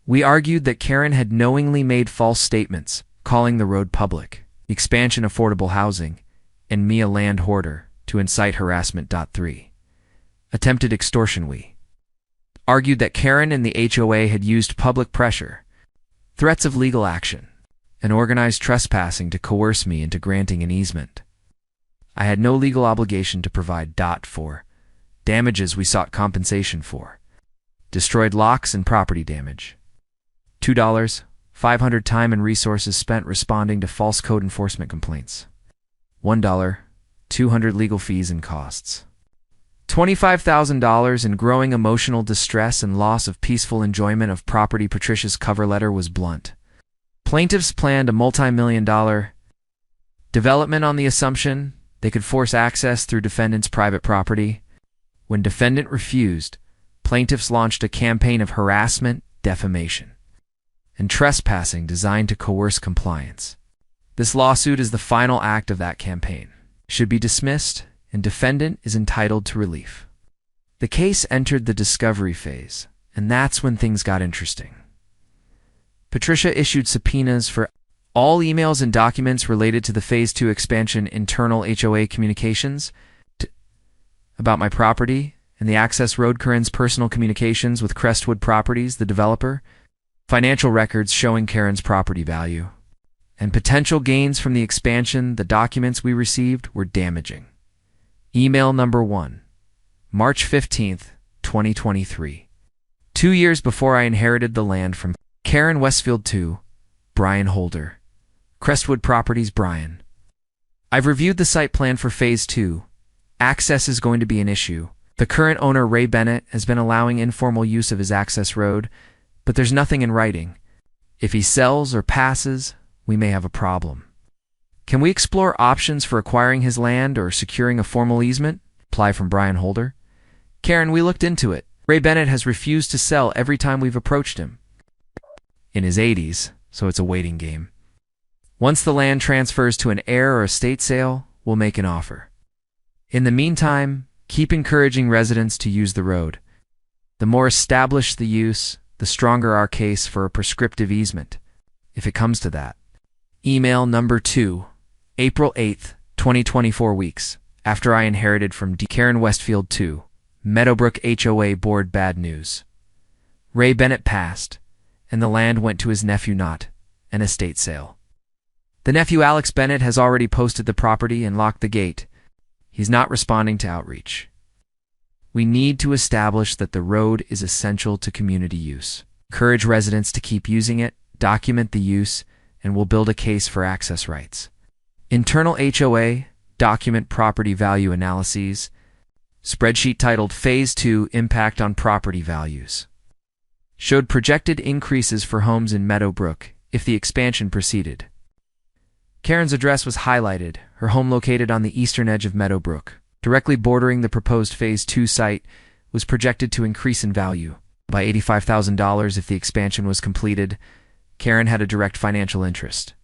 We argued that Karen had knowingly made false statements, calling the road public, the expansion affordable housing, and me a land hoarder, to incite harassment. 3. Attempted extortion. We argued that Karen and the HOA had used public pressure, threats of legal action, and organized trespassing to coerce me into granting an easement. I had no legal obligation to provide. 4. Damages. We sought compensation for destroyed locks and property damage. $2, 500 time and resources spent responding to false code enforcement complaints. $1, 200 legal fees and costs. $25,000 in growing emotional distress and loss of peaceful enjoyment of property. Patricia's cover letter was blunt. Plaintiffs planned a multi-million-dollar development on the assumption they could force access through defendant's private property. When defendant refused, plaintiffs launched a campaign of harassment, defamation, and trespassing designed to coerce compliance. This lawsuit is the final act of that campaign. It should be dismissed, and defendant is entitled to relief. The case entered the discovery phase, and that's when things got interesting. Patricia issued subpoenas for all emails and documents related to the Phase 2 expansion internal HOA communications about my property and the access road, Karen's personal communications with Crestwood Properties, the developer, financial records showing Karen's property value, and potential gains from the expansion. The documents we received were damaging. Email number 1, March 15th, 2023. 2 years before I inherited the land from Karen Westfield 2, Brian Holder. Crestwood Properties, Brian. I've reviewed the site plan for Phase 2. Access is going to be an issue. The current owner, Ray Bennett, has been allowing informal use of his access road, but there's nothing in writing. If he sells or passes, we may have a problem. Can we explore options for acquiring his land or securing a formal easement? Reply from Brian Holder. Karen, we looked into it. Ray Bennett has refused to sell every time we've approached him. In his 80s, so it's a waiting game. Once the land transfers to an heir or estate sale, we'll make an offer. In the meantime, keep encouraging residents to use the road. The more established the use, the stronger our case for a prescriptive easement, if it comes to that. Email number 2, April 8th, 2024 weeks, after I inherited from Karen Westfield 2, Meadowbrook HOA Board. Bad news. Ray Bennett passed, and the land went to his nephew, not an estate sale. The nephew, Alex Bennett, has already posted the property and locked the gate. He's not responding to outreach. We need to establish that the road is essential to community use. Encourage residents to keep using it, document the use, and we'll build a case for access rights. Internal HOA, document property value analyses, spreadsheet titled Phase 2 Impact on Property Values. Showed projected increases for homes in Meadowbrook if the expansion proceeded. Karen's address was highlighted, her home located on the eastern edge of Meadowbrook, directly bordering the proposed Phase 2 site, was projected to increase in value by $85,000 if the expansion was completed. Karen had a direct financial interest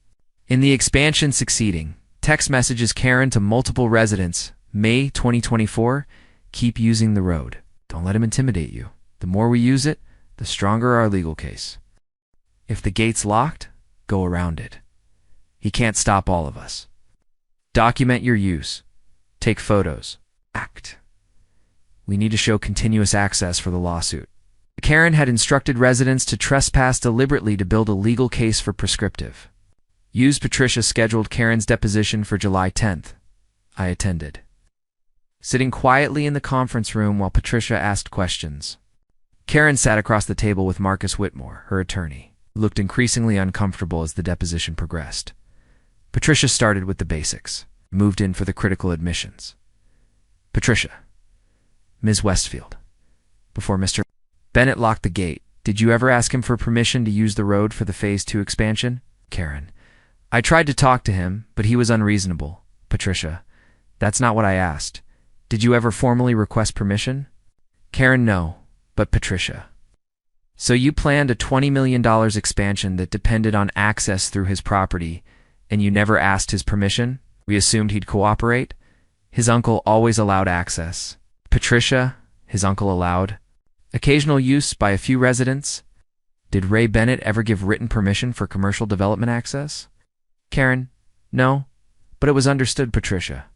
in the expansion succeeding. Text messages Karen to multiple residents, May 2024, keep using the road. Don't let him intimidate you. The more we use it, the stronger our legal case. If the gate's locked, go around it. He can't stop all of us. Document your use. Take photos. Act. We need to show continuous access for the lawsuit. Karen had instructed residents to trespass deliberately to build a legal case for prescriptive. Use. Patricia scheduled Karen's deposition for July 10th. I attended. Sitting quietly in the conference room while Patricia asked questions. Karen sat across the table with Marcus Whitmore, her attorney, who looked increasingly uncomfortable as the deposition progressed. Patricia started with the basics, moved in for the critical admissions. Patricia. Ms. Westfield. Before Mr. Bennett locked the gate, did you ever ask him for permission to use the road for the Phase 2 expansion? Karen. I tried to talk to him, but he was unreasonable. Patricia. That's not what I asked. Did you ever formally request permission? Karen. No, but Patricia. So you planned a $20 million expansion that depended on access through his property, and you never asked his permission? We assumed he'd cooperate? His uncle always allowed access. Patricia. His uncle allowed occasional use by a few residents? Did Ray Bennett ever give written permission for commercial development access? Karen. No, but it was understood. Patricia.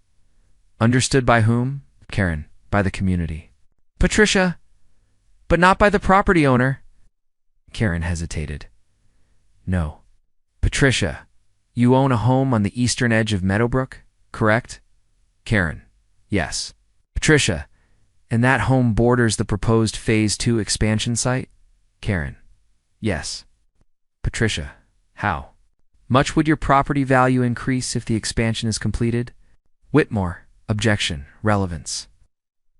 Understood by whom? Karen. By the community. Patricia. But not by the property owner. Karen hesitated. No. Patricia. You own a home on the eastern edge of Meadowbrook, correct? Karen. Yes. Patricia. And that home borders the proposed Phase 2 expansion site? Karen. Yes. Patricia. How much would your property value increase if the expansion is completed? Whitmore. Objection. Relevance.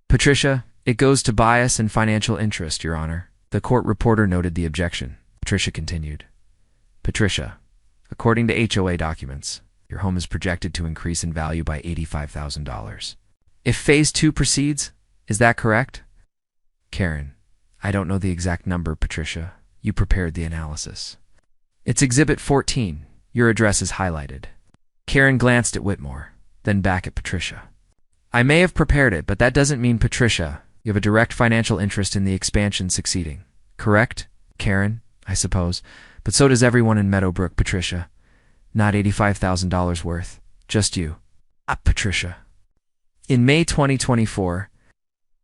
Patricia. It goes to bias and financial interest, Your Honor. The court reporter noted the objection. Patricia continued. Patricia. According to HOA documents, your home is projected to increase in value by $85,000. If Phase 2 proceeds, is that correct? Karen. I don't know the exact number, Patricia. You prepared the analysis. It's Exhibit 14. Your address is highlighted. Karen glanced at Whitmore, then back at Patricia. I may have prepared it, but that doesn't mean, Patricia, you have a direct financial interest in the expansion succeeding. Correct, Karen, I suppose, but so does everyone in Meadowbrook, Patricia. Not $85,000 worth, just you. Patricia. In May 2024,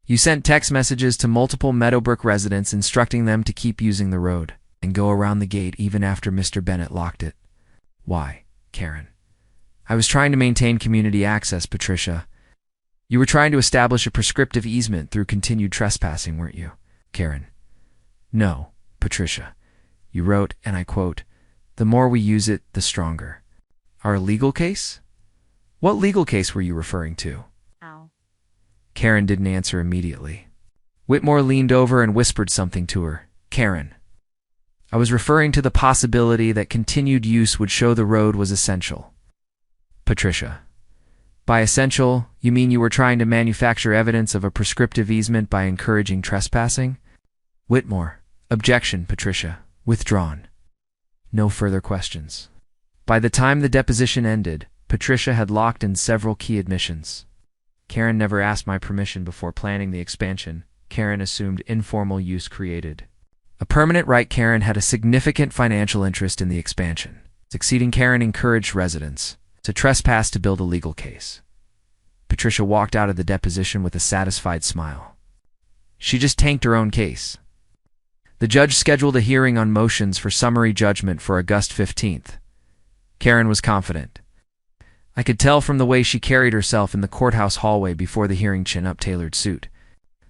you sent text messages to multiple Meadowbrook residents instructing them to keep using the road and go around the gate even after Mr. Bennett locked it. Why, Karen? I was trying to maintain community access, Patricia. You were trying to establish a prescriptive easement through continued trespassing, weren't you, Karen? No, Patricia. You wrote, and I quote, "The more we use it, the stronger." Our legal case? What legal case were you referring to? Ow. Karen didn't answer immediately. Whitmore leaned over and whispered something to her. Karen. I was referring to the possibility that continued use would show the road was essential. Patricia. By essential, you mean you were trying to manufacture evidence of a prescriptive easement by encouraging trespassing? Whitmore. Objection, Patricia. Withdrawn. No further questions. By the time the deposition ended, Patricia had locked in several key admissions. Karen never asked my permission before planning the expansion. Karen assumed informal use created a permanent right. Karen had a significant financial interest in the expansion. Succeeding, Karen encouraged residents to trespass to build a legal case. Patricia walked out of the deposition with a satisfied smile. She just tanked her own case. The judge scheduled a hearing on motions for summary judgment for August 15th. Karen was confident. I could tell from the way she carried herself in the courthouse hallway before the hearing, chin-up tailored suit.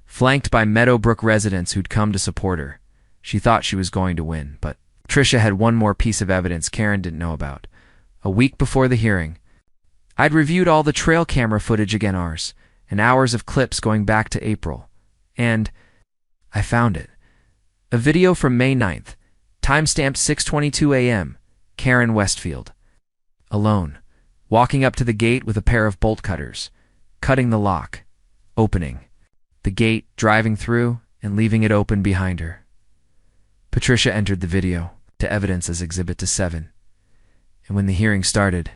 Flanked by Meadowbrook residents who'd come to support her, she thought she was going to win, but Patricia had one more piece of evidence Karen didn't know about. A week before the hearing, I'd reviewed all the trail camera footage again, ours, and hours of clips going back to April. And I found it. A video from May 9th, timestamped 6:22 a.m., Karen Westfield. Alone, walking up to the gate with a pair of bolt cutters, cutting the lock, opening the gate, driving through, and leaving it open behind her. Patricia entered the video to evidence as Exhibit 7. And when the hearing started,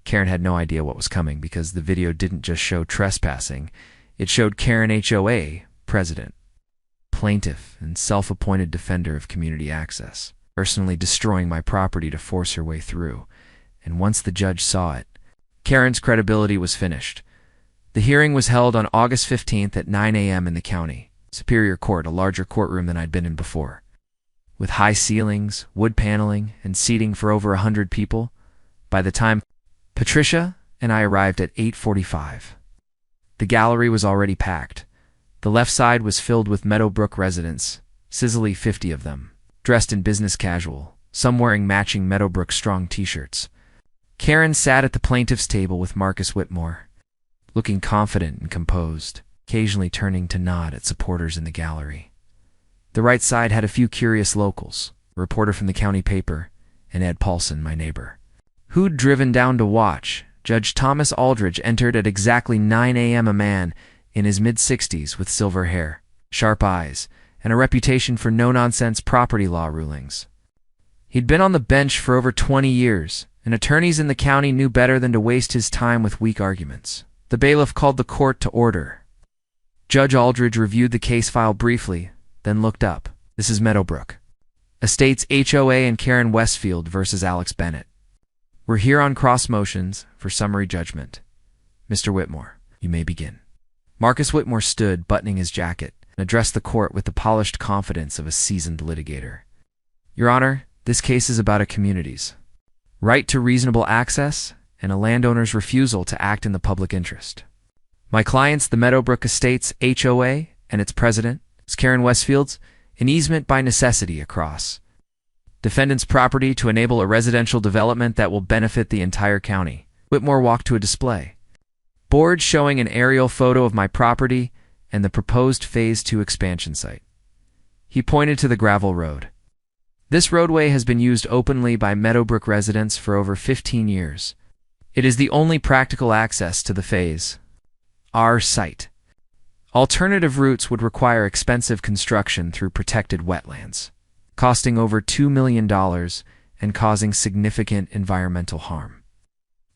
Karen had no idea what was coming because the video didn't just show trespassing. It showed Karen HOA, president, plaintiff, and self-appointed defender of community access, personally destroying my property to force her way through. And once the judge saw it, Karen's credibility was finished. The hearing was held on August 15th at 9 a.m. in the county Superior Court, a larger courtroom than I'd been in before. With high ceilings, wood paneling, and seating for over 100 people, by the time Patricia and I arrived at 8:45, the gallery was already packed. The left side was filled with Meadowbrook residents, sizzly 50 of them, dressed in business casual, some wearing matching Meadowbrook strong t-shirts. Karen sat at the plaintiff's table with Marcus Whitmore, looking confident and composed, occasionally turning to nod at supporters in the gallery. The right side had a few curious locals, a reporter from the county paper, and Ed Paulson, my neighbor, who'd driven down to watch. Judge Thomas Aldridge entered at exactly 9 a.m., a man in his mid-60s with silver hair, sharp eyes, and a reputation for no-nonsense property law rulings. He'd been on the bench for over 20 years, and attorneys in the county knew better than to waste his time with weak arguments. The bailiff called the court to order. Judge Aldridge reviewed the case file briefly, then looked up. This is Meadowbrook Estates HOA and Karen Westfield versus Alex Bennett. We're here on cross motions for summary judgment. Mr. Whitmore, you may begin. Marcus Whitmore stood, buttoning his jacket, and addressed the court with the polished confidence of a seasoned litigator. Your Honor, this case is about a community's right to reasonable access and a landowner's refusal to act in the public interest. My client's the Meadowbrook Estates HOA and its president, Karen Westfield's, an easement by necessity across defendant's property to enable a residential development that will benefit the entire county. Whitmore walked to a display board showing an aerial photo of my property and the proposed Phase 2 expansion site. He pointed to the gravel road. This roadway has been used openly by Meadowbrook residents for over 15 years. It is the only practical access to the Phase R site. Alternative routes would require expensive construction through protected wetlands, costing over $2 million and causing significant environmental harm.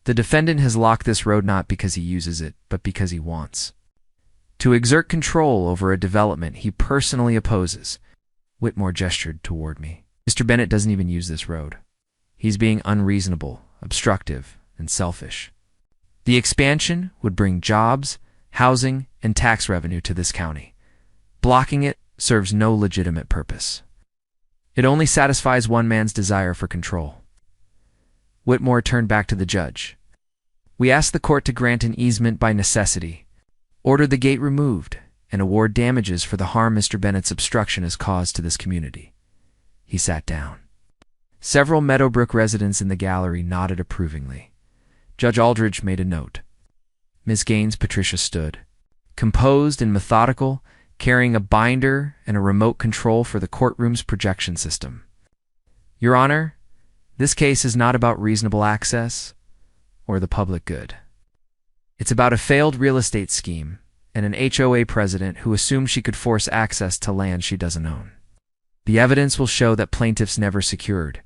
The defendant has locked this road not because he uses it, but because he wants to exert control over a development he personally opposes. Whitmore gestured toward me. Mr. Bennett doesn't even use this road. He's being unreasonable, obstructive, and selfish. The expansion would bring jobs, housing, and tax revenue to this county. Blocking it serves no legitimate purpose. It only satisfies one man's desire for control. Whitmore turned back to the judge. We ask the court to grant an easement by necessity, order the gate removed, and award damages for the harm Mr. Bennett's obstruction has caused to this community. He sat down. Several Meadowbrook residents in the gallery nodded approvingly. Judge Aldridge made a note. Ms. Gaines Patricia stood, composed and methodical, carrying a binder and a remote control for the courtroom's projection system. Your Honor, this case is not about reasonable access or the public good. It's about a failed real estate scheme and an HOA president who assumed she could force access to land she doesn't own. The evidence will show that plaintiffs never secured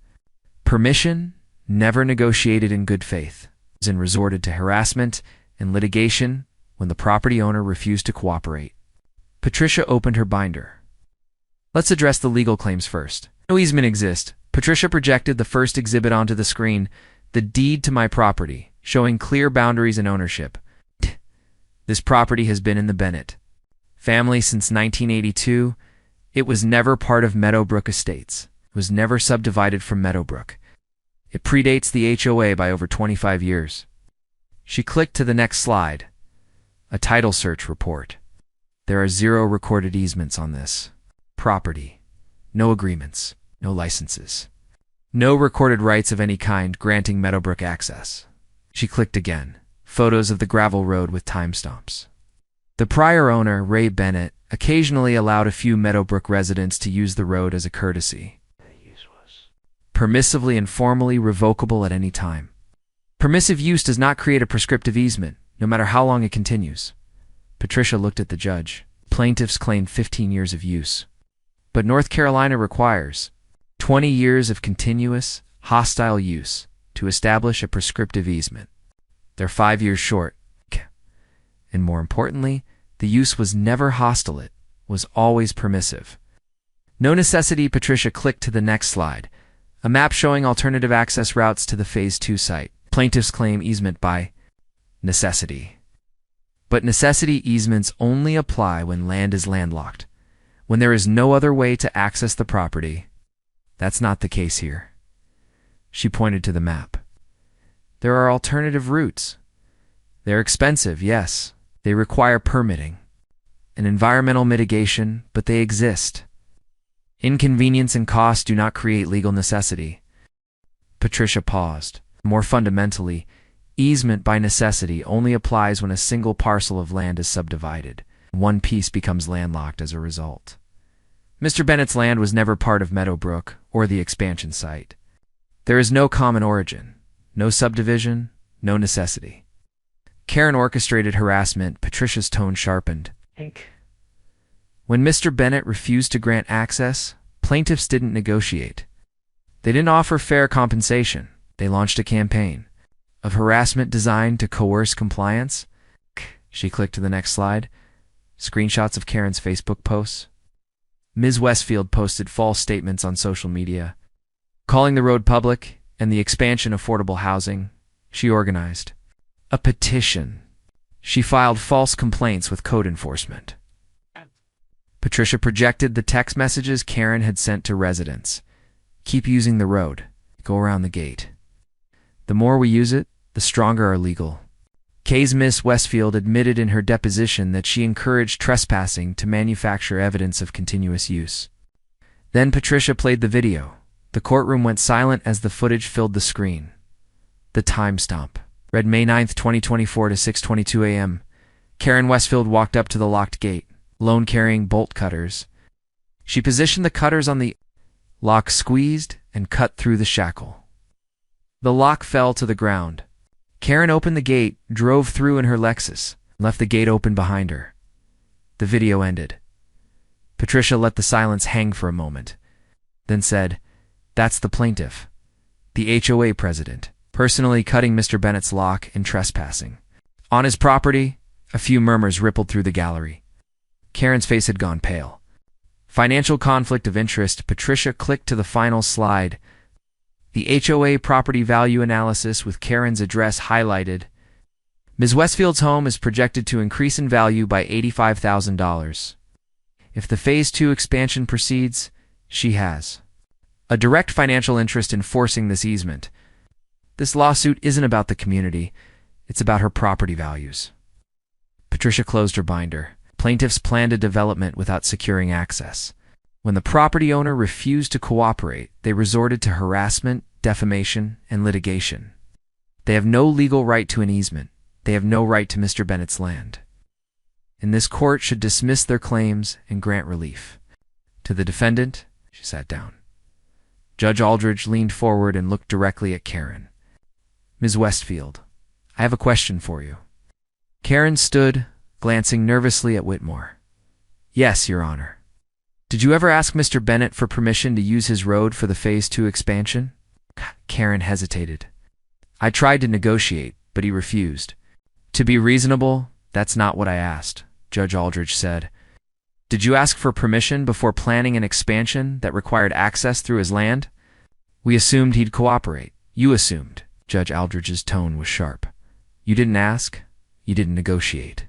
permission, never negotiated in good faith, and resorted to harassment and litigation when the property owner refused to cooperate. Patricia opened her binder. Let's address the legal claims first. No easement exists. Patricia projected the first exhibit onto the screen, the deed to my property, showing clear boundaries and ownership. This property has been in the Bennett family since 1982. It was never part of Meadowbrook Estates. It was never subdivided from Meadowbrook. It predates the HOA by over 25 years. She clicked to the next slide. A title search report. There are 0 recorded easements on this property. No agreements, no licenses. No recorded rights of any kind granting Meadowbrook access. She clicked again. Photos of the gravel road with timestamps. The prior owner, Ray Bennett, occasionally allowed a few Meadowbrook residents to use the road as a courtesy. Permissively and formally revocable at any time. Permissive use does not create a prescriptive easement, no matter how long it continues. Patricia looked at the judge. Plaintiffs claimed 15 years of use. But North Carolina requires 20 years of continuous, hostile use to establish a prescriptive easement. They're 5 years short. And more importantly, the use was never hostile. It was always permissive. No necessity. Patricia clicked to the next slide. A map showing alternative access routes to the Phase 2 site. Plaintiffs claim easement by necessity. But necessity easements only apply when land is landlocked. When there is no other way to access the property, that's not the case here. She pointed to the map. There are alternative routes. They're expensive, yes. They require permitting and environmental mitigation, but they exist. Inconvenience and cost do not create legal necessity. Patricia paused. More fundamentally, easement by necessity only applies when a single parcel of land is subdivided. One piece becomes landlocked as a result. Mr. Bennett's land was never part of Meadowbrook or the expansion site. There is no common origin, no subdivision, no necessity. Karen orchestrated harassment. Patricia's tone sharpened. When Mr. Bennett refused to grant access, plaintiffs didn't negotiate. They didn't offer fair compensation. They launched a campaign of harassment designed to coerce compliance. She clicked to the next slide. Screenshots of Karen's Facebook posts. Ms. Westfield posted false statements on social media, calling the road public and the expansion affordable housing. She organized a petition. She filed false complaints with code enforcement. Patricia projected the text messages Karen had sent to residents. Keep using the road. Go around the gate. The more we use it, the stronger our legal. Ms. Westfield admitted in her deposition that she encouraged trespassing to manufacture evidence of continuous use. Then Patricia played the video. The courtroom went silent as the footage filled the screen. The timestamp read May 9th, 2024 to 6:22 a.m. Karen Westfield walked up to the locked gate, alone carrying bolt cutters. She positioned the cutters on the lock, squeezed, and cut through the shackle. The lock fell to the ground. Karen opened the gate, drove through in her Lexus, and left the gate open behind her. The video ended. Patricia let the silence hang for a moment, then said, "That's the plaintiff, the HOA president. personally cutting Mr. Bennett's lock and trespassing. On his property, a few murmurs rippled through the gallery. Karen's face had gone pale. Financial conflict of interest. Patricia clicked to the final slide. The HOA property value analysis with Karen's address highlighted. Ms. Westfield's home is projected to increase in value by $85,000. If the Phase 2 expansion proceeds, she has a direct financial interest in forcing this easement. This lawsuit isn't about the community, it's about her property values. Patricia closed her binder. Plaintiffs planned a development without securing access. When the property owner refused to cooperate, they resorted to harassment, defamation, and litigation. They have no legal right to an easement. They have no right to Mr. Bennett's land. And this court should dismiss their claims and grant relief. To the defendant, she sat down. Judge Aldridge leaned forward and looked directly at Karen. Ms. Westfield, I have a question for you. Karen stood, glancing nervously at Whitmore. Yes, Your Honor. Did you ever ask Mr. Bennett for permission to use his road for the Phase 2 expansion? Karen hesitated. I tried to negotiate, but he refused. To be reasonable, that's not what I asked, Judge Aldridge said. Did you ask for permission before planning an expansion that required access through his land? We assumed he'd cooperate. You assumed. Judge Aldridge's tone was sharp. You didn't ask. You didn't negotiate.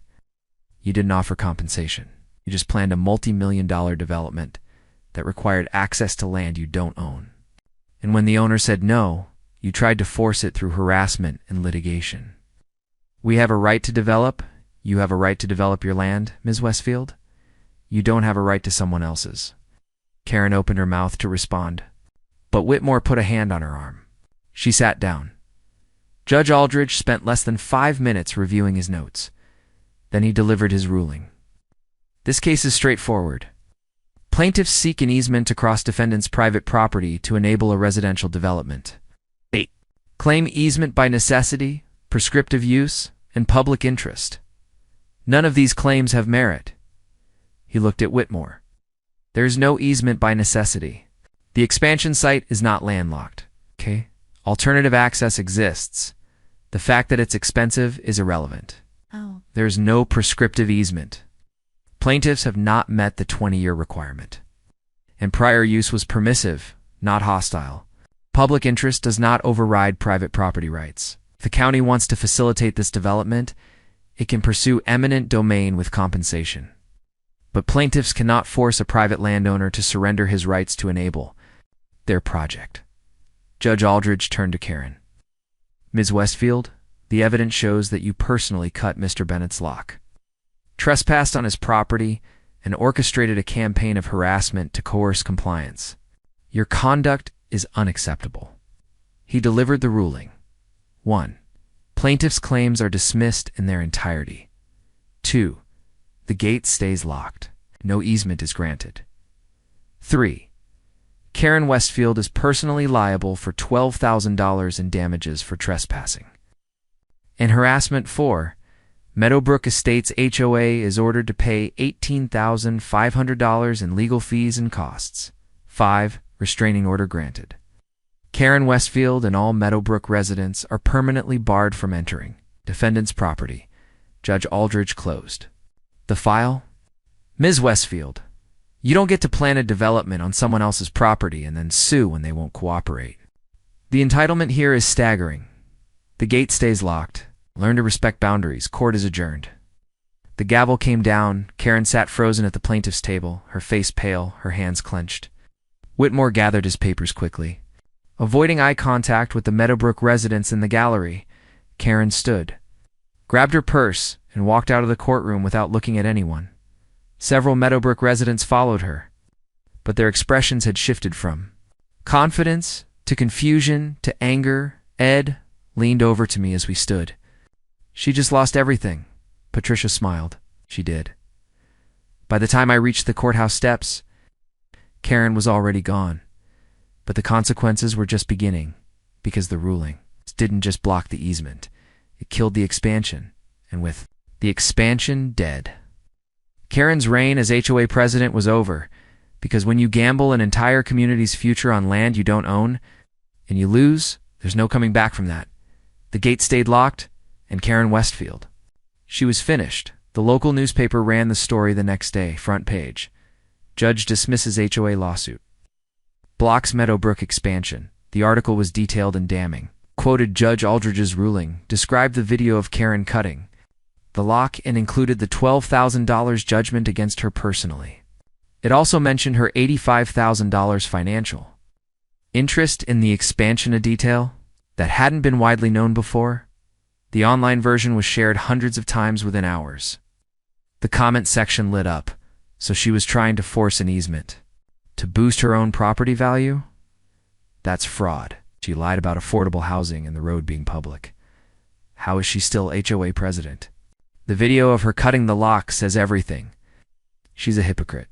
You didn't offer compensation. You just planned a multi-million-dollar development that required access to land you don't own. And when the owner said no, you tried to force it through harassment and litigation. We have a right to develop. You have a right to develop your land, Ms. Westfield. You don't have a right to someone else's. Karen opened her mouth to respond, but Whitmore put a hand on her arm. She sat down. Judge Aldridge spent less than 5 minutes reviewing his notes. Then he delivered his ruling. This case is straightforward. Plaintiffs seek an easement across defendant's private property to enable a residential development. They claim easement by necessity, prescriptive use, and public interest. None of these claims have merit. He looked at Whitmore. There is no easement by necessity. The expansion site is not landlocked. Okay? Alternative access exists. The fact that it's expensive is irrelevant. Oh. There is no prescriptive easement. Plaintiffs have not met the 20-year requirement. And prior use was permissive, not hostile. Public interest does not override private property rights. If the county wants to facilitate this development, it can pursue eminent domain with compensation. But plaintiffs cannot force a private landowner to surrender his rights to enable their project. Judge Aldridge turned to Karen. Ms. Westfield, the evidence shows that you personally cut Mr. Bennett's lock, trespassed on his property, and orchestrated a campaign of harassment to coerce compliance. Your conduct is unacceptable. He delivered the ruling. 1. Plaintiff's claims are dismissed in their entirety. 2. The gate stays locked. No easement is granted. 3. Karen Westfield is personally liable for $12,000 in damages for trespassing. In harassment 4, Meadowbrook Estates HOA is ordered to pay $18,500 in legal fees and costs. 5. Restraining order granted. Karen Westfield and all Meadowbrook residents are permanently barred from entering defendant's property. Judge Aldridge closed the file. Ms. Westfield, you don't get to plan a development on someone else's property and then sue when they won't cooperate. The entitlement here is staggering. The gate stays locked. Learn to respect boundaries. Court is adjourned. The gavel came down. Karen sat frozen at the plaintiff's table, her face pale, her hands clenched. Whitmore gathered his papers quickly. Avoiding eye contact with the Meadowbrook residents in the gallery, Karen stood, grabbed her purse, and walked out of the courtroom without looking at anyone. Several Meadowbrook residents followed her, but their expressions had shifted from confidence to confusion to anger. Ed leaned over to me as we stood. She just lost everything. Patricia smiled. She did. By the time I reached the courthouse steps, Karen was already gone. But the consequences were just beginning, because the ruling didn't just block the easement. It killed the expansion, and with the expansion dead, Karen's reign as HOA president was over, because when you gamble an entire community's future on land you don't own, and you lose, there's no coming back from that. The gate stayed locked, and Karen Westfield. She was finished. The local newspaper ran the story the next day, front page. Judge dismisses HOA lawsuit. Blocks Meadowbrook expansion. The article was detailed and damning. Quoted Judge Aldridge's ruling, described the video of Karen cutting the lock, and included the $12,000 judgment against her personally. It also mentioned her $85,000 financial interest in the expansion, a detail that hadn't been widely known before. The online version was shared hundreds of times within hours. The comment section lit up, so she was trying to force an easement to boost her own property value? That's fraud. She lied about affordable housing and the road being public. How is she still HOA president? The video of her cutting the lock says everything. She's a hypocrite.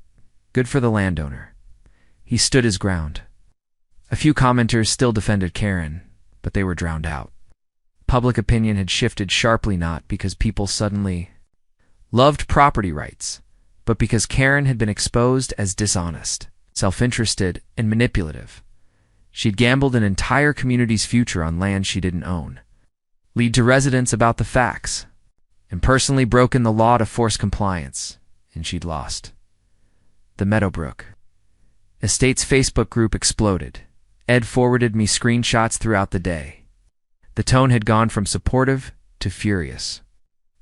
Good for the landowner. He stood his ground. A few commenters still defended Karen, but they were drowned out. Public opinion had shifted sharply, not because people suddenly loved property rights, but because Karen had been exposed as dishonest, self-interested, and manipulative. She'd gambled an entire community's future on land she didn't own, lied to residents about the facts, and personally broken the law to force compliance, and she'd lost. The Meadowbrook Estates Facebook group exploded. Ed forwarded me screenshots throughout the day. The tone had gone from supportive to furious.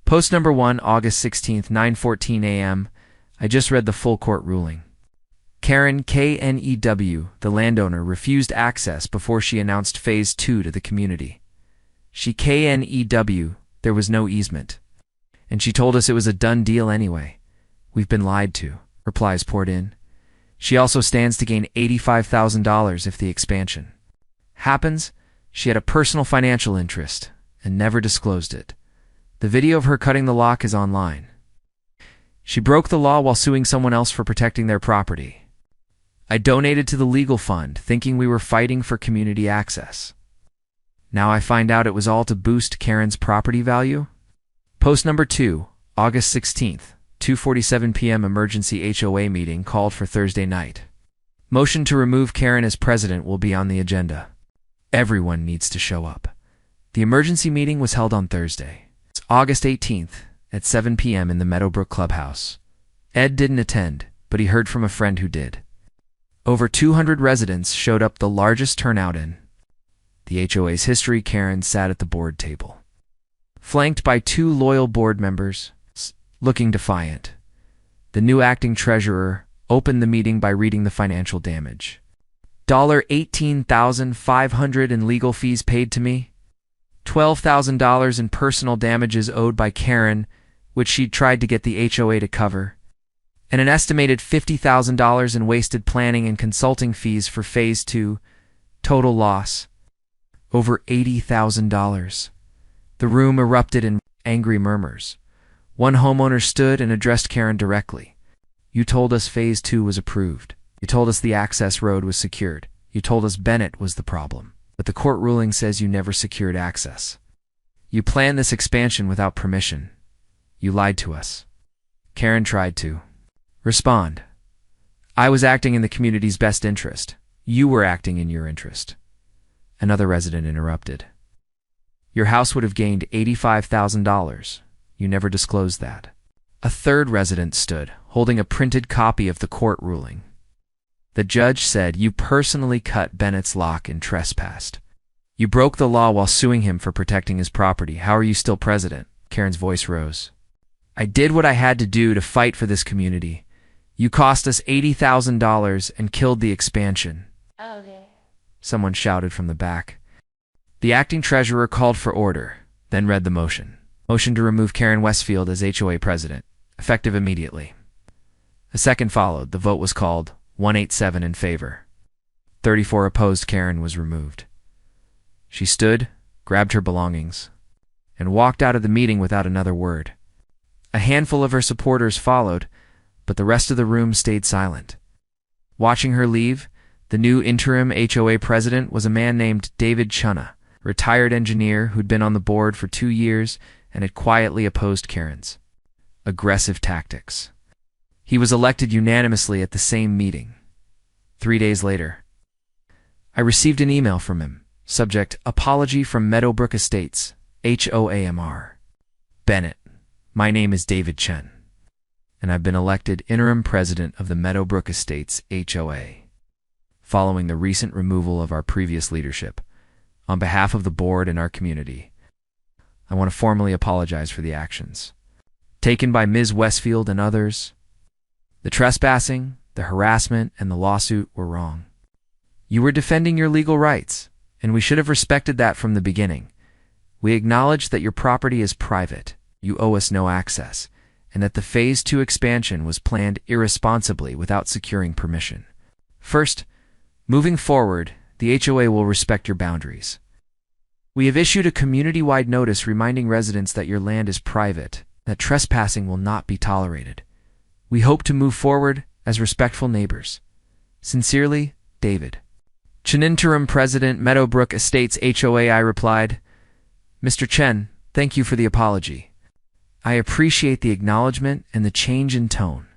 Post number 1, August 16th, 9:14 a.m. I just read the full court ruling. Karen KNEW, the landowner, refused access before she announced Phase 2 to the community. She KNEW, there was no easement. And she told us it was a done deal anyway. We've been lied to, replies poured in. She also stands to gain $85,000 if the expansion happens. She had a personal financial interest and never disclosed it. The video of her cutting the lock is online. She broke the law while suing someone else for protecting their property. I donated to the legal fund, thinking we were fighting for community access. Now I find out it was all to boost Karen's property value? Post number 2, August 16th, 2:47 p.m. Emergency HOA meeting called for Thursday night. Motion to remove Karen as president will be on the agenda. Everyone needs to show up. The emergency meeting was held on Thursday. It's August 18th at 7 p.m. in the Meadowbrook Clubhouse. Ed didn't attend, but he heard from a friend who did. Over 200 residents showed up, the largest turnout in the HOA's history. Karen sat at the board table, flanked by 2 loyal board members, looking defiant. The new acting treasurer opened the meeting by reading the financial damage. $18,500 in legal fees paid to me, $12,000 in personal damages owed by Karen, which she'd tried to get the HOA to cover, and an estimated $50,000 in wasted planning and consulting fees for Phase 2. Total loss, over $80,000. The room erupted in angry murmurs. One homeowner stood and addressed Karen directly. You told us Phase 2 was approved. You told us the access road was secured. You told us Bennett was the problem. But the court ruling says you never secured access. You planned this expansion without permission. You lied to us. Karen tried to respond. I was acting in the community's best interest. You were acting in your interest. Another resident interrupted. Your house would have gained $85,000. You never disclosed that. A third resident stood, holding a printed copy of the court ruling. The judge said you personally cut Bennett's lock and trespassed. You broke the law while suing him for protecting his property. How are you still president? Karen's voice rose. I did what I had to do to fight for this community. You cost us $80,000 and killed the expansion. Okay. Someone shouted from the back. The acting treasurer called for order, then read the motion. Motion to remove Karen Westfield as HOA president, effective immediately. A second followed. The vote was called 187 in favor. 34 opposed. Karen was removed. She stood, grabbed her belongings, and walked out of the meeting without another word. A handful of her supporters followed, but the rest of the room stayed silent. Watching her leave, the new interim HOA president was a man named David Chunna, retired engineer who'd been on the board for 2 years and had quietly opposed Karen's aggressive tactics. He was elected unanimously at the same meeting. 3 days later, I received an email from him. Subject: Apology from Meadowbrook Estates, HOA. Bennett, my name is David Chen, and I've been elected interim president of the Meadowbrook Estates HOA. Following the recent removal of our previous leadership, on behalf of the board and our community, I want to formally apologize for the actions taken by Ms. Westfield and others. The trespassing, the harassment, and the lawsuit were wrong. You were defending your legal rights, and we should have respected that from the beginning. We acknowledge that your property is private, you owe us no access, and that the Phase 2 expansion was planned irresponsibly without securing permission. First, moving forward, the HOA will respect your boundaries. We have issued a community-wide notice reminding residents that your land is private, that trespassing will not be tolerated. We hope to move forward as respectful neighbors. Sincerely, David Chen, Interim President, Meadowbrook Estates HOA. I replied, Mr. Chen, thank you for the apology. I appreciate the acknowledgement and the change in tone.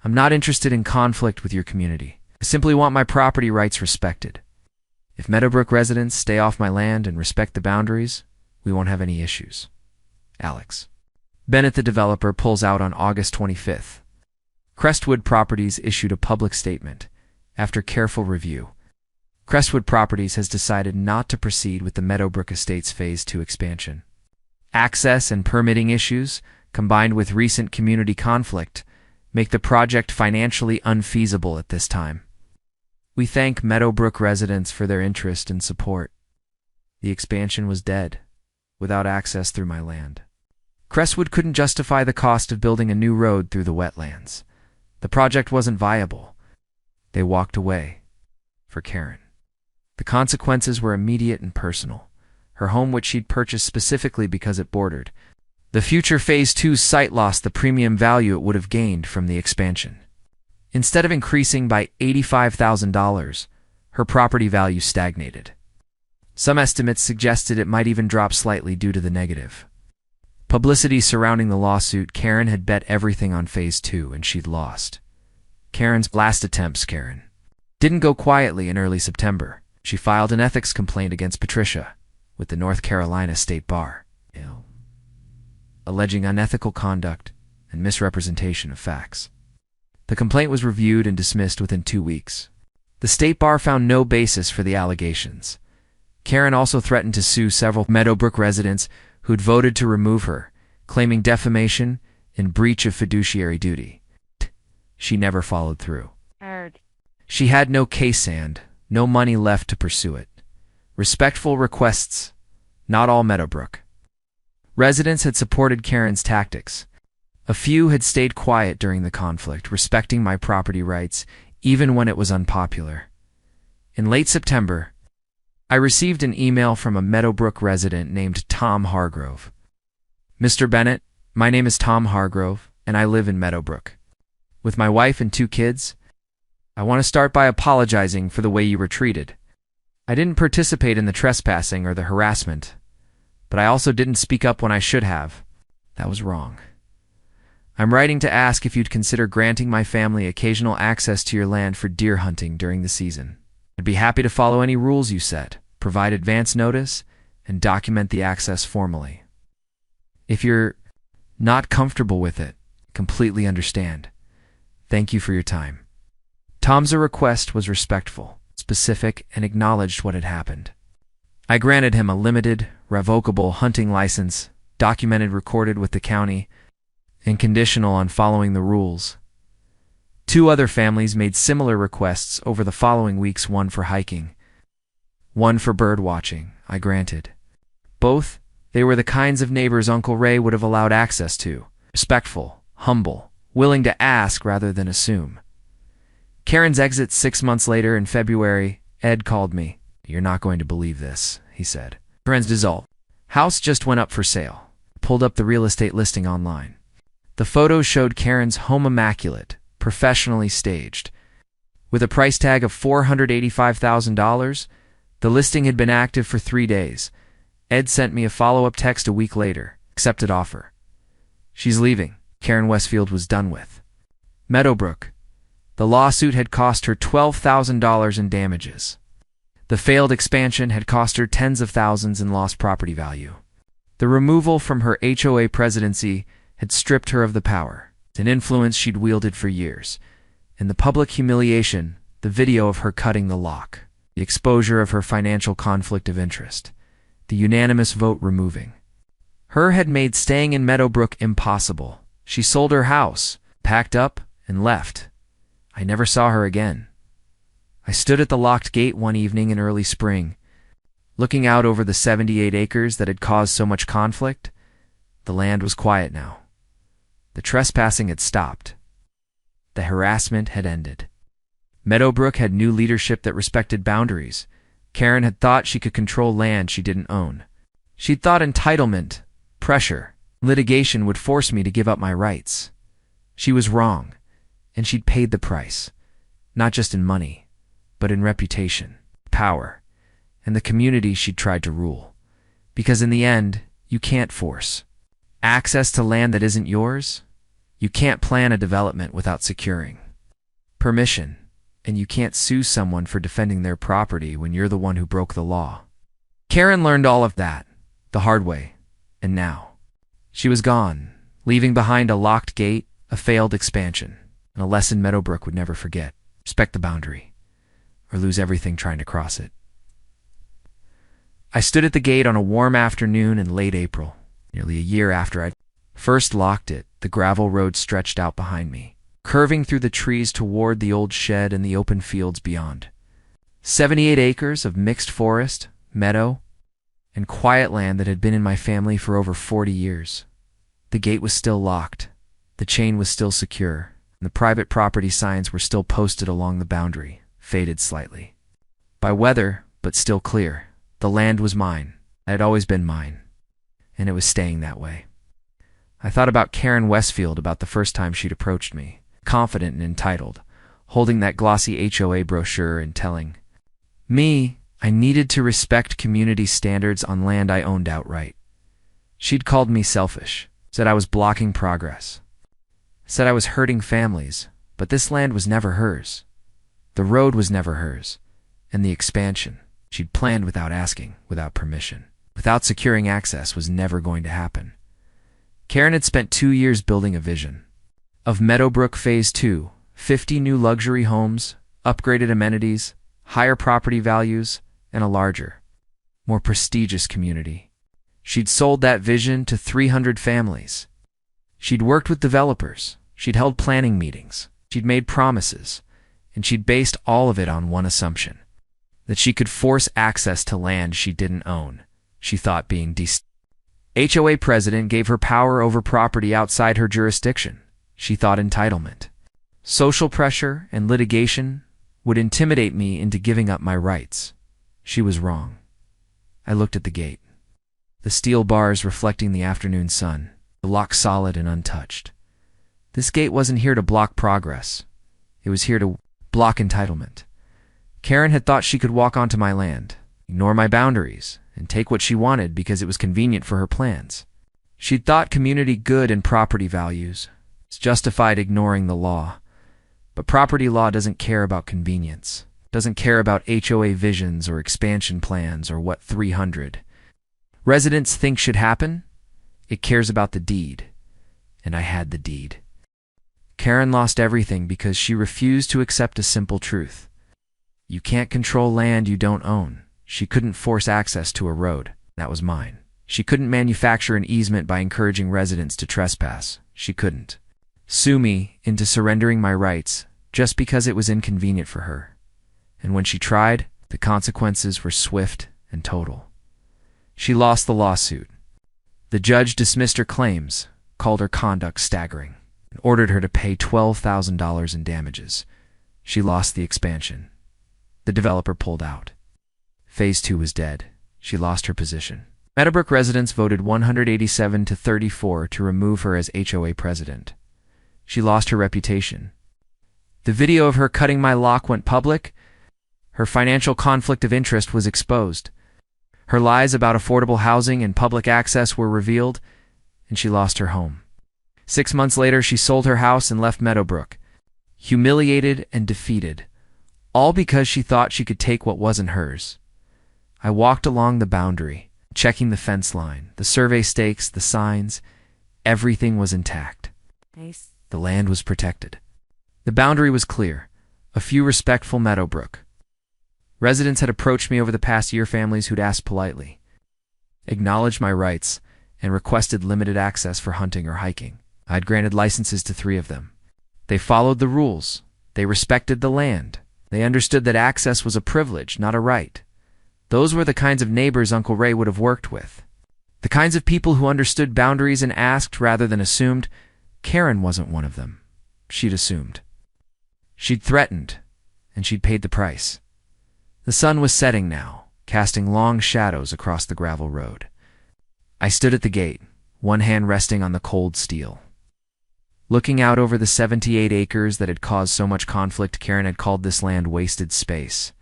I'm not interested in conflict with your community. I simply want my property rights respected. If Meadowbrook residents stay off my land and respect the boundaries, we won't have any issues. Alex. Bennett, the developer, pulls out on August 25th. Crestwood Properties issued a public statement. After careful review, Crestwood Properties has decided not to proceed with the Meadowbrook Estates Phase 2 expansion. Access and permitting issues, combined with recent community conflict, make the project financially unfeasible at this time. We thank Meadowbrook residents for their interest and support. The expansion was dead, without access through my land. Crestwood couldn't justify the cost of building a new road through the wetlands. The project wasn't viable. They walked away. For Karen, the consequences were immediate and personal. Her home, which she'd purchased specifically because it bordered the future Phase 2 site, lost the premium value it would have gained from the expansion. Instead of increasing by $85,000, her property value stagnated. Some estimates suggested it might even drop slightly due to the negative publicity surrounding the lawsuit. Karen had bet everything on Phase 2, and she'd lost. Karen's last attempts, Karen, didn't go quietly. In early September, she filed an ethics complaint against Patricia with the North Carolina State Bar, alleging unethical conduct and misrepresentation of facts. The complaint was reviewed and dismissed within 2 weeks. The State Bar found no basis for the allegations. Karen also threatened to sue several Meadowbrook residents who'd voted to remove her, claiming defamation and breach of fiduciary duty. She never followed through. She had no case and no money left to pursue it. Respectful requests. Not all Meadowbrook residents had supported Karen's tactics. A few had stayed quiet during the conflict, respecting my property rights, even when it was unpopular. In late September, I received an email from a Meadowbrook resident named Tom Hargrove. Mr. Bennett, my name is Tom Hargrove, and I live in Meadowbrook. With my wife and 2 kids, I want to start by apologizing for the way you were treated. I didn't participate in the trespassing or the harassment, but I also didn't speak up when I should have. That was wrong. I'm writing to ask if you'd consider granting my family occasional access to your land for deer hunting during the season. I'd be happy to follow any rules you set, provide advance notice, and document the access formally. If you're not comfortable with it, completely understand. Thank you for your time. Tom's request was respectful, specific, and acknowledged what had happened. I granted him a limited, revocable hunting license, documented, recorded with the county, and conditional on following the rules. 2 other families made similar requests over the following weeks, one for hiking, one for bird watching. I granted. Both, they were the kinds of neighbors Uncle Ray would have allowed access to. Respectful, humble, willing to ask rather than assume. Karen's exit 6 months later in February, Ed called me. You're not going to believe this, he said. Karen's result. House just went up for sale. Pulled up the real estate listing online. The photos showed Karen's home immaculate, professionally staged. With a price tag of $485,000, the listing had been active for 3 days. Ed sent me a follow-up text a week later. Accepted offer. She's leaving. Karen Westfield was done with. Meadowbrook. The lawsuit had cost her $12,000 in damages. The failed expansion had cost her tens of thousands in lost property value. The removal from her HOA presidency had stripped her of the power, an influence she'd wielded for years, and the public humiliation, the video of her cutting the lock, the exposure of her financial conflict of interest, the unanimous vote removing her had made staying in Meadowbrook impossible. She sold her house, packed up, and left. I never saw her again. I stood at the locked gate one evening in early spring, looking out over the 78 acres that had caused so much conflict. The land was quiet now. The trespassing had stopped. The harassment had ended. Meadowbrook had new leadership that respected boundaries. Karen had thought she could control land she didn't own. She'd thought entitlement, pressure, litigation would force me to give up my rights. She was wrong, and she'd paid the price, not just in money, but in reputation, power, and the community she'd tried to rule. Because in the end, you can't force access to land that isn't yours. You can't plan a development without securing permission, and you can't sue someone for defending their property when you're the one who broke the law. Karen learned all of that the hard way, and now she was gone, leaving behind a locked gate, a failed expansion, and a lesson Meadowbrook would never forget. Respect the boundary, or lose everything trying to cross it. I stood at the gate on a warm afternoon in late April, nearly a year after I'd first locked it. The gravel road stretched out behind me, curving through the trees toward the old shed and the open fields beyond. 78 acres of mixed forest, meadow, and quiet land that had been in my family for over 40 years. The gate was still locked, the chain was still secure, and the private property signs were still posted along the boundary, faded slightly. By weather, but still clear, the land was mine. It had always been mine, and it was staying that way. I thought about Karen Westfield about the first time she'd approached me, confident and entitled, holding that glossy HOA brochure and telling me I needed to respect community standards on land I owned outright. She'd called me selfish, said I was blocking progress, said I was hurting families, but this land was never hers. The road was never hers, and the expansion she'd planned without asking, without permission, without securing access was never going to happen. Karen had spent 2 years building a vision of Meadowbrook Phase 2, 50 new luxury homes, upgraded amenities, higher property values, and a larger, more prestigious community. She'd sold that vision to 300 families. She'd worked with developers. She'd held planning meetings. She'd made promises. And she'd based all of it on one assumption, that she could force access to land she didn't own. She thought being HOA president gave her power over property outside her jurisdiction. She thought entitlement, social pressure, and litigation would intimidate me into giving up my rights. She was wrong. I looked at the gate, the steel bars reflecting the afternoon sun, the lock solid and untouched. This gate wasn't here to block progress. It was here to block entitlement. Karen had thought she could walk onto my land, ignore my boundaries, and take what she wanted because it was convenient for her plans. She'd thought community good and property values justified ignoring the law. But property law doesn't care about convenience, doesn't care about HOA visions or expansion plans or what 300 residents think should happen. It cares about the deed, and I had the deed. Karen lost everything because she refused to accept a simple truth. You can't control land you don't own. She couldn't force access to a road. That was mine. She couldn't manufacture an easement by encouraging residents to trespass. She couldn't sue me into surrendering my rights just because it was inconvenient for her. And when she tried, the consequences were swift and total. She lost the lawsuit. The judge dismissed her claims, called her conduct staggering, and ordered her to pay $12,000 in damages. She lost the expansion. The developer pulled out. Phase 2 was dead. She lost her position. Meadowbrook residents voted 187 to 34 to remove her as HOA president. She lost her reputation. The video of her cutting my lock went public. Her financial conflict of interest was exposed. Her lies about affordable housing and public access were revealed, and she lost her home. 6 months later, she sold her house and left Meadowbrook, humiliated and defeated, all because she thought she could take what wasn't hers. I walked along the boundary, checking the fence line, the survey stakes, the signs. Everything was intact. Nice. The land was protected. The boundary was clear, a few respectful meadowbrook. Residents had approached me over the past year, families who'd asked politely, acknowledged my rights, and requested limited access for hunting or hiking. I'd granted licenses to 3 of them. They followed the rules. They respected the land. They understood that access was a privilege, not a right. Those were the kinds of neighbors Uncle Ray would have worked with. The kinds of people who understood boundaries and asked rather than assumed. Karen wasn't one of them. She'd assumed. She'd threatened, and she'd paid the price. The sun was setting now, casting long shadows across the gravel road. I stood at the gate, one hand resting on the cold steel. Looking out over the 78 acres that had caused so much conflict, Karen had called this land wasted space.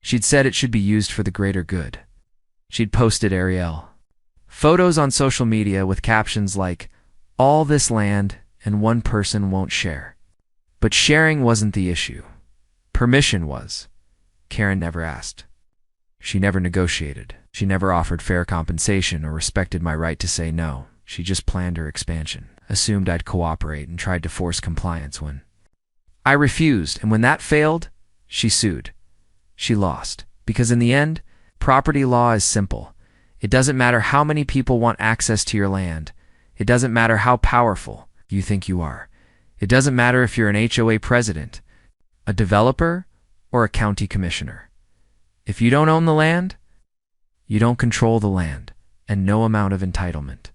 She'd said it should be used for the greater good. She'd posted Ariel photos on social media with captions like, "All this land and one person won't share." But sharing wasn't the issue. Permission was. Karen never asked. She never negotiated. She never offered fair compensation or respected my right to say no. She just planned her expansion, assumed I'd cooperate, and tried to force compliance when I refused. And when that failed, she sued. She lost. Because in the end, property law is simple. It doesn't matter how many people want access to your land. It doesn't matter how powerful you think you are. It doesn't matter if you're an HOA president, a developer, or a county commissioner. If you don't own the land, you don't control the land, and no amount of entitlement,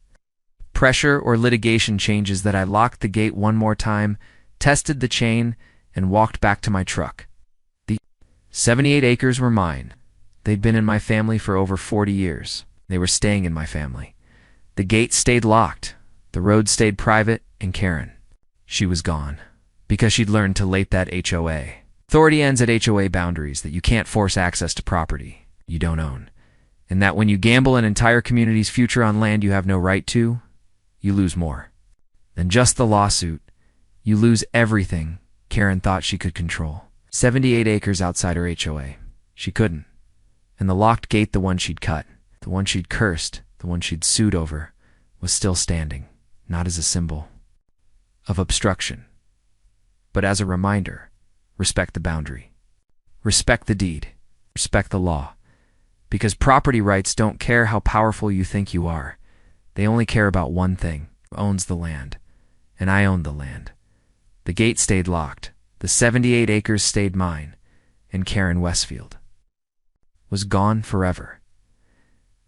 pressure, or litigation changes that. I locked the gate one more time, tested the chain, and walked back to my truck. The 78 acres were mine. They'd been in my family for over 40 years. They were staying in my family. The gate stayed locked. The road stayed private, and Karen, she was gone. Because she'd learned to late that HOA. Authority ends at HOA boundaries, that you can't force access to property you don't own. And that when you gamble an entire community's future on land you have no right to, you lose more than just the lawsuit. You lose everything Karen thought she could control. 78 acres outside her HOA. She couldn't. And the locked gate, the one she'd cut, the one she'd cursed, the one she'd sued over, was still standing, not as a symbol of obstruction, but as a reminder. Respect the boundary. Respect the deed. Respect the law. Because property rights don't care how powerful you think you are. They only care about one thing: who owns the land. And I owned the land. The gate stayed locked. The 78 acres stayed mine. And Karen Westfield was gone forever.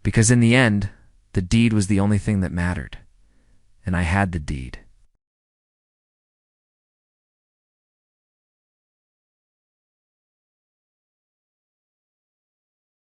Because in the end, the deed was the only thing that mattered. And I had the deed.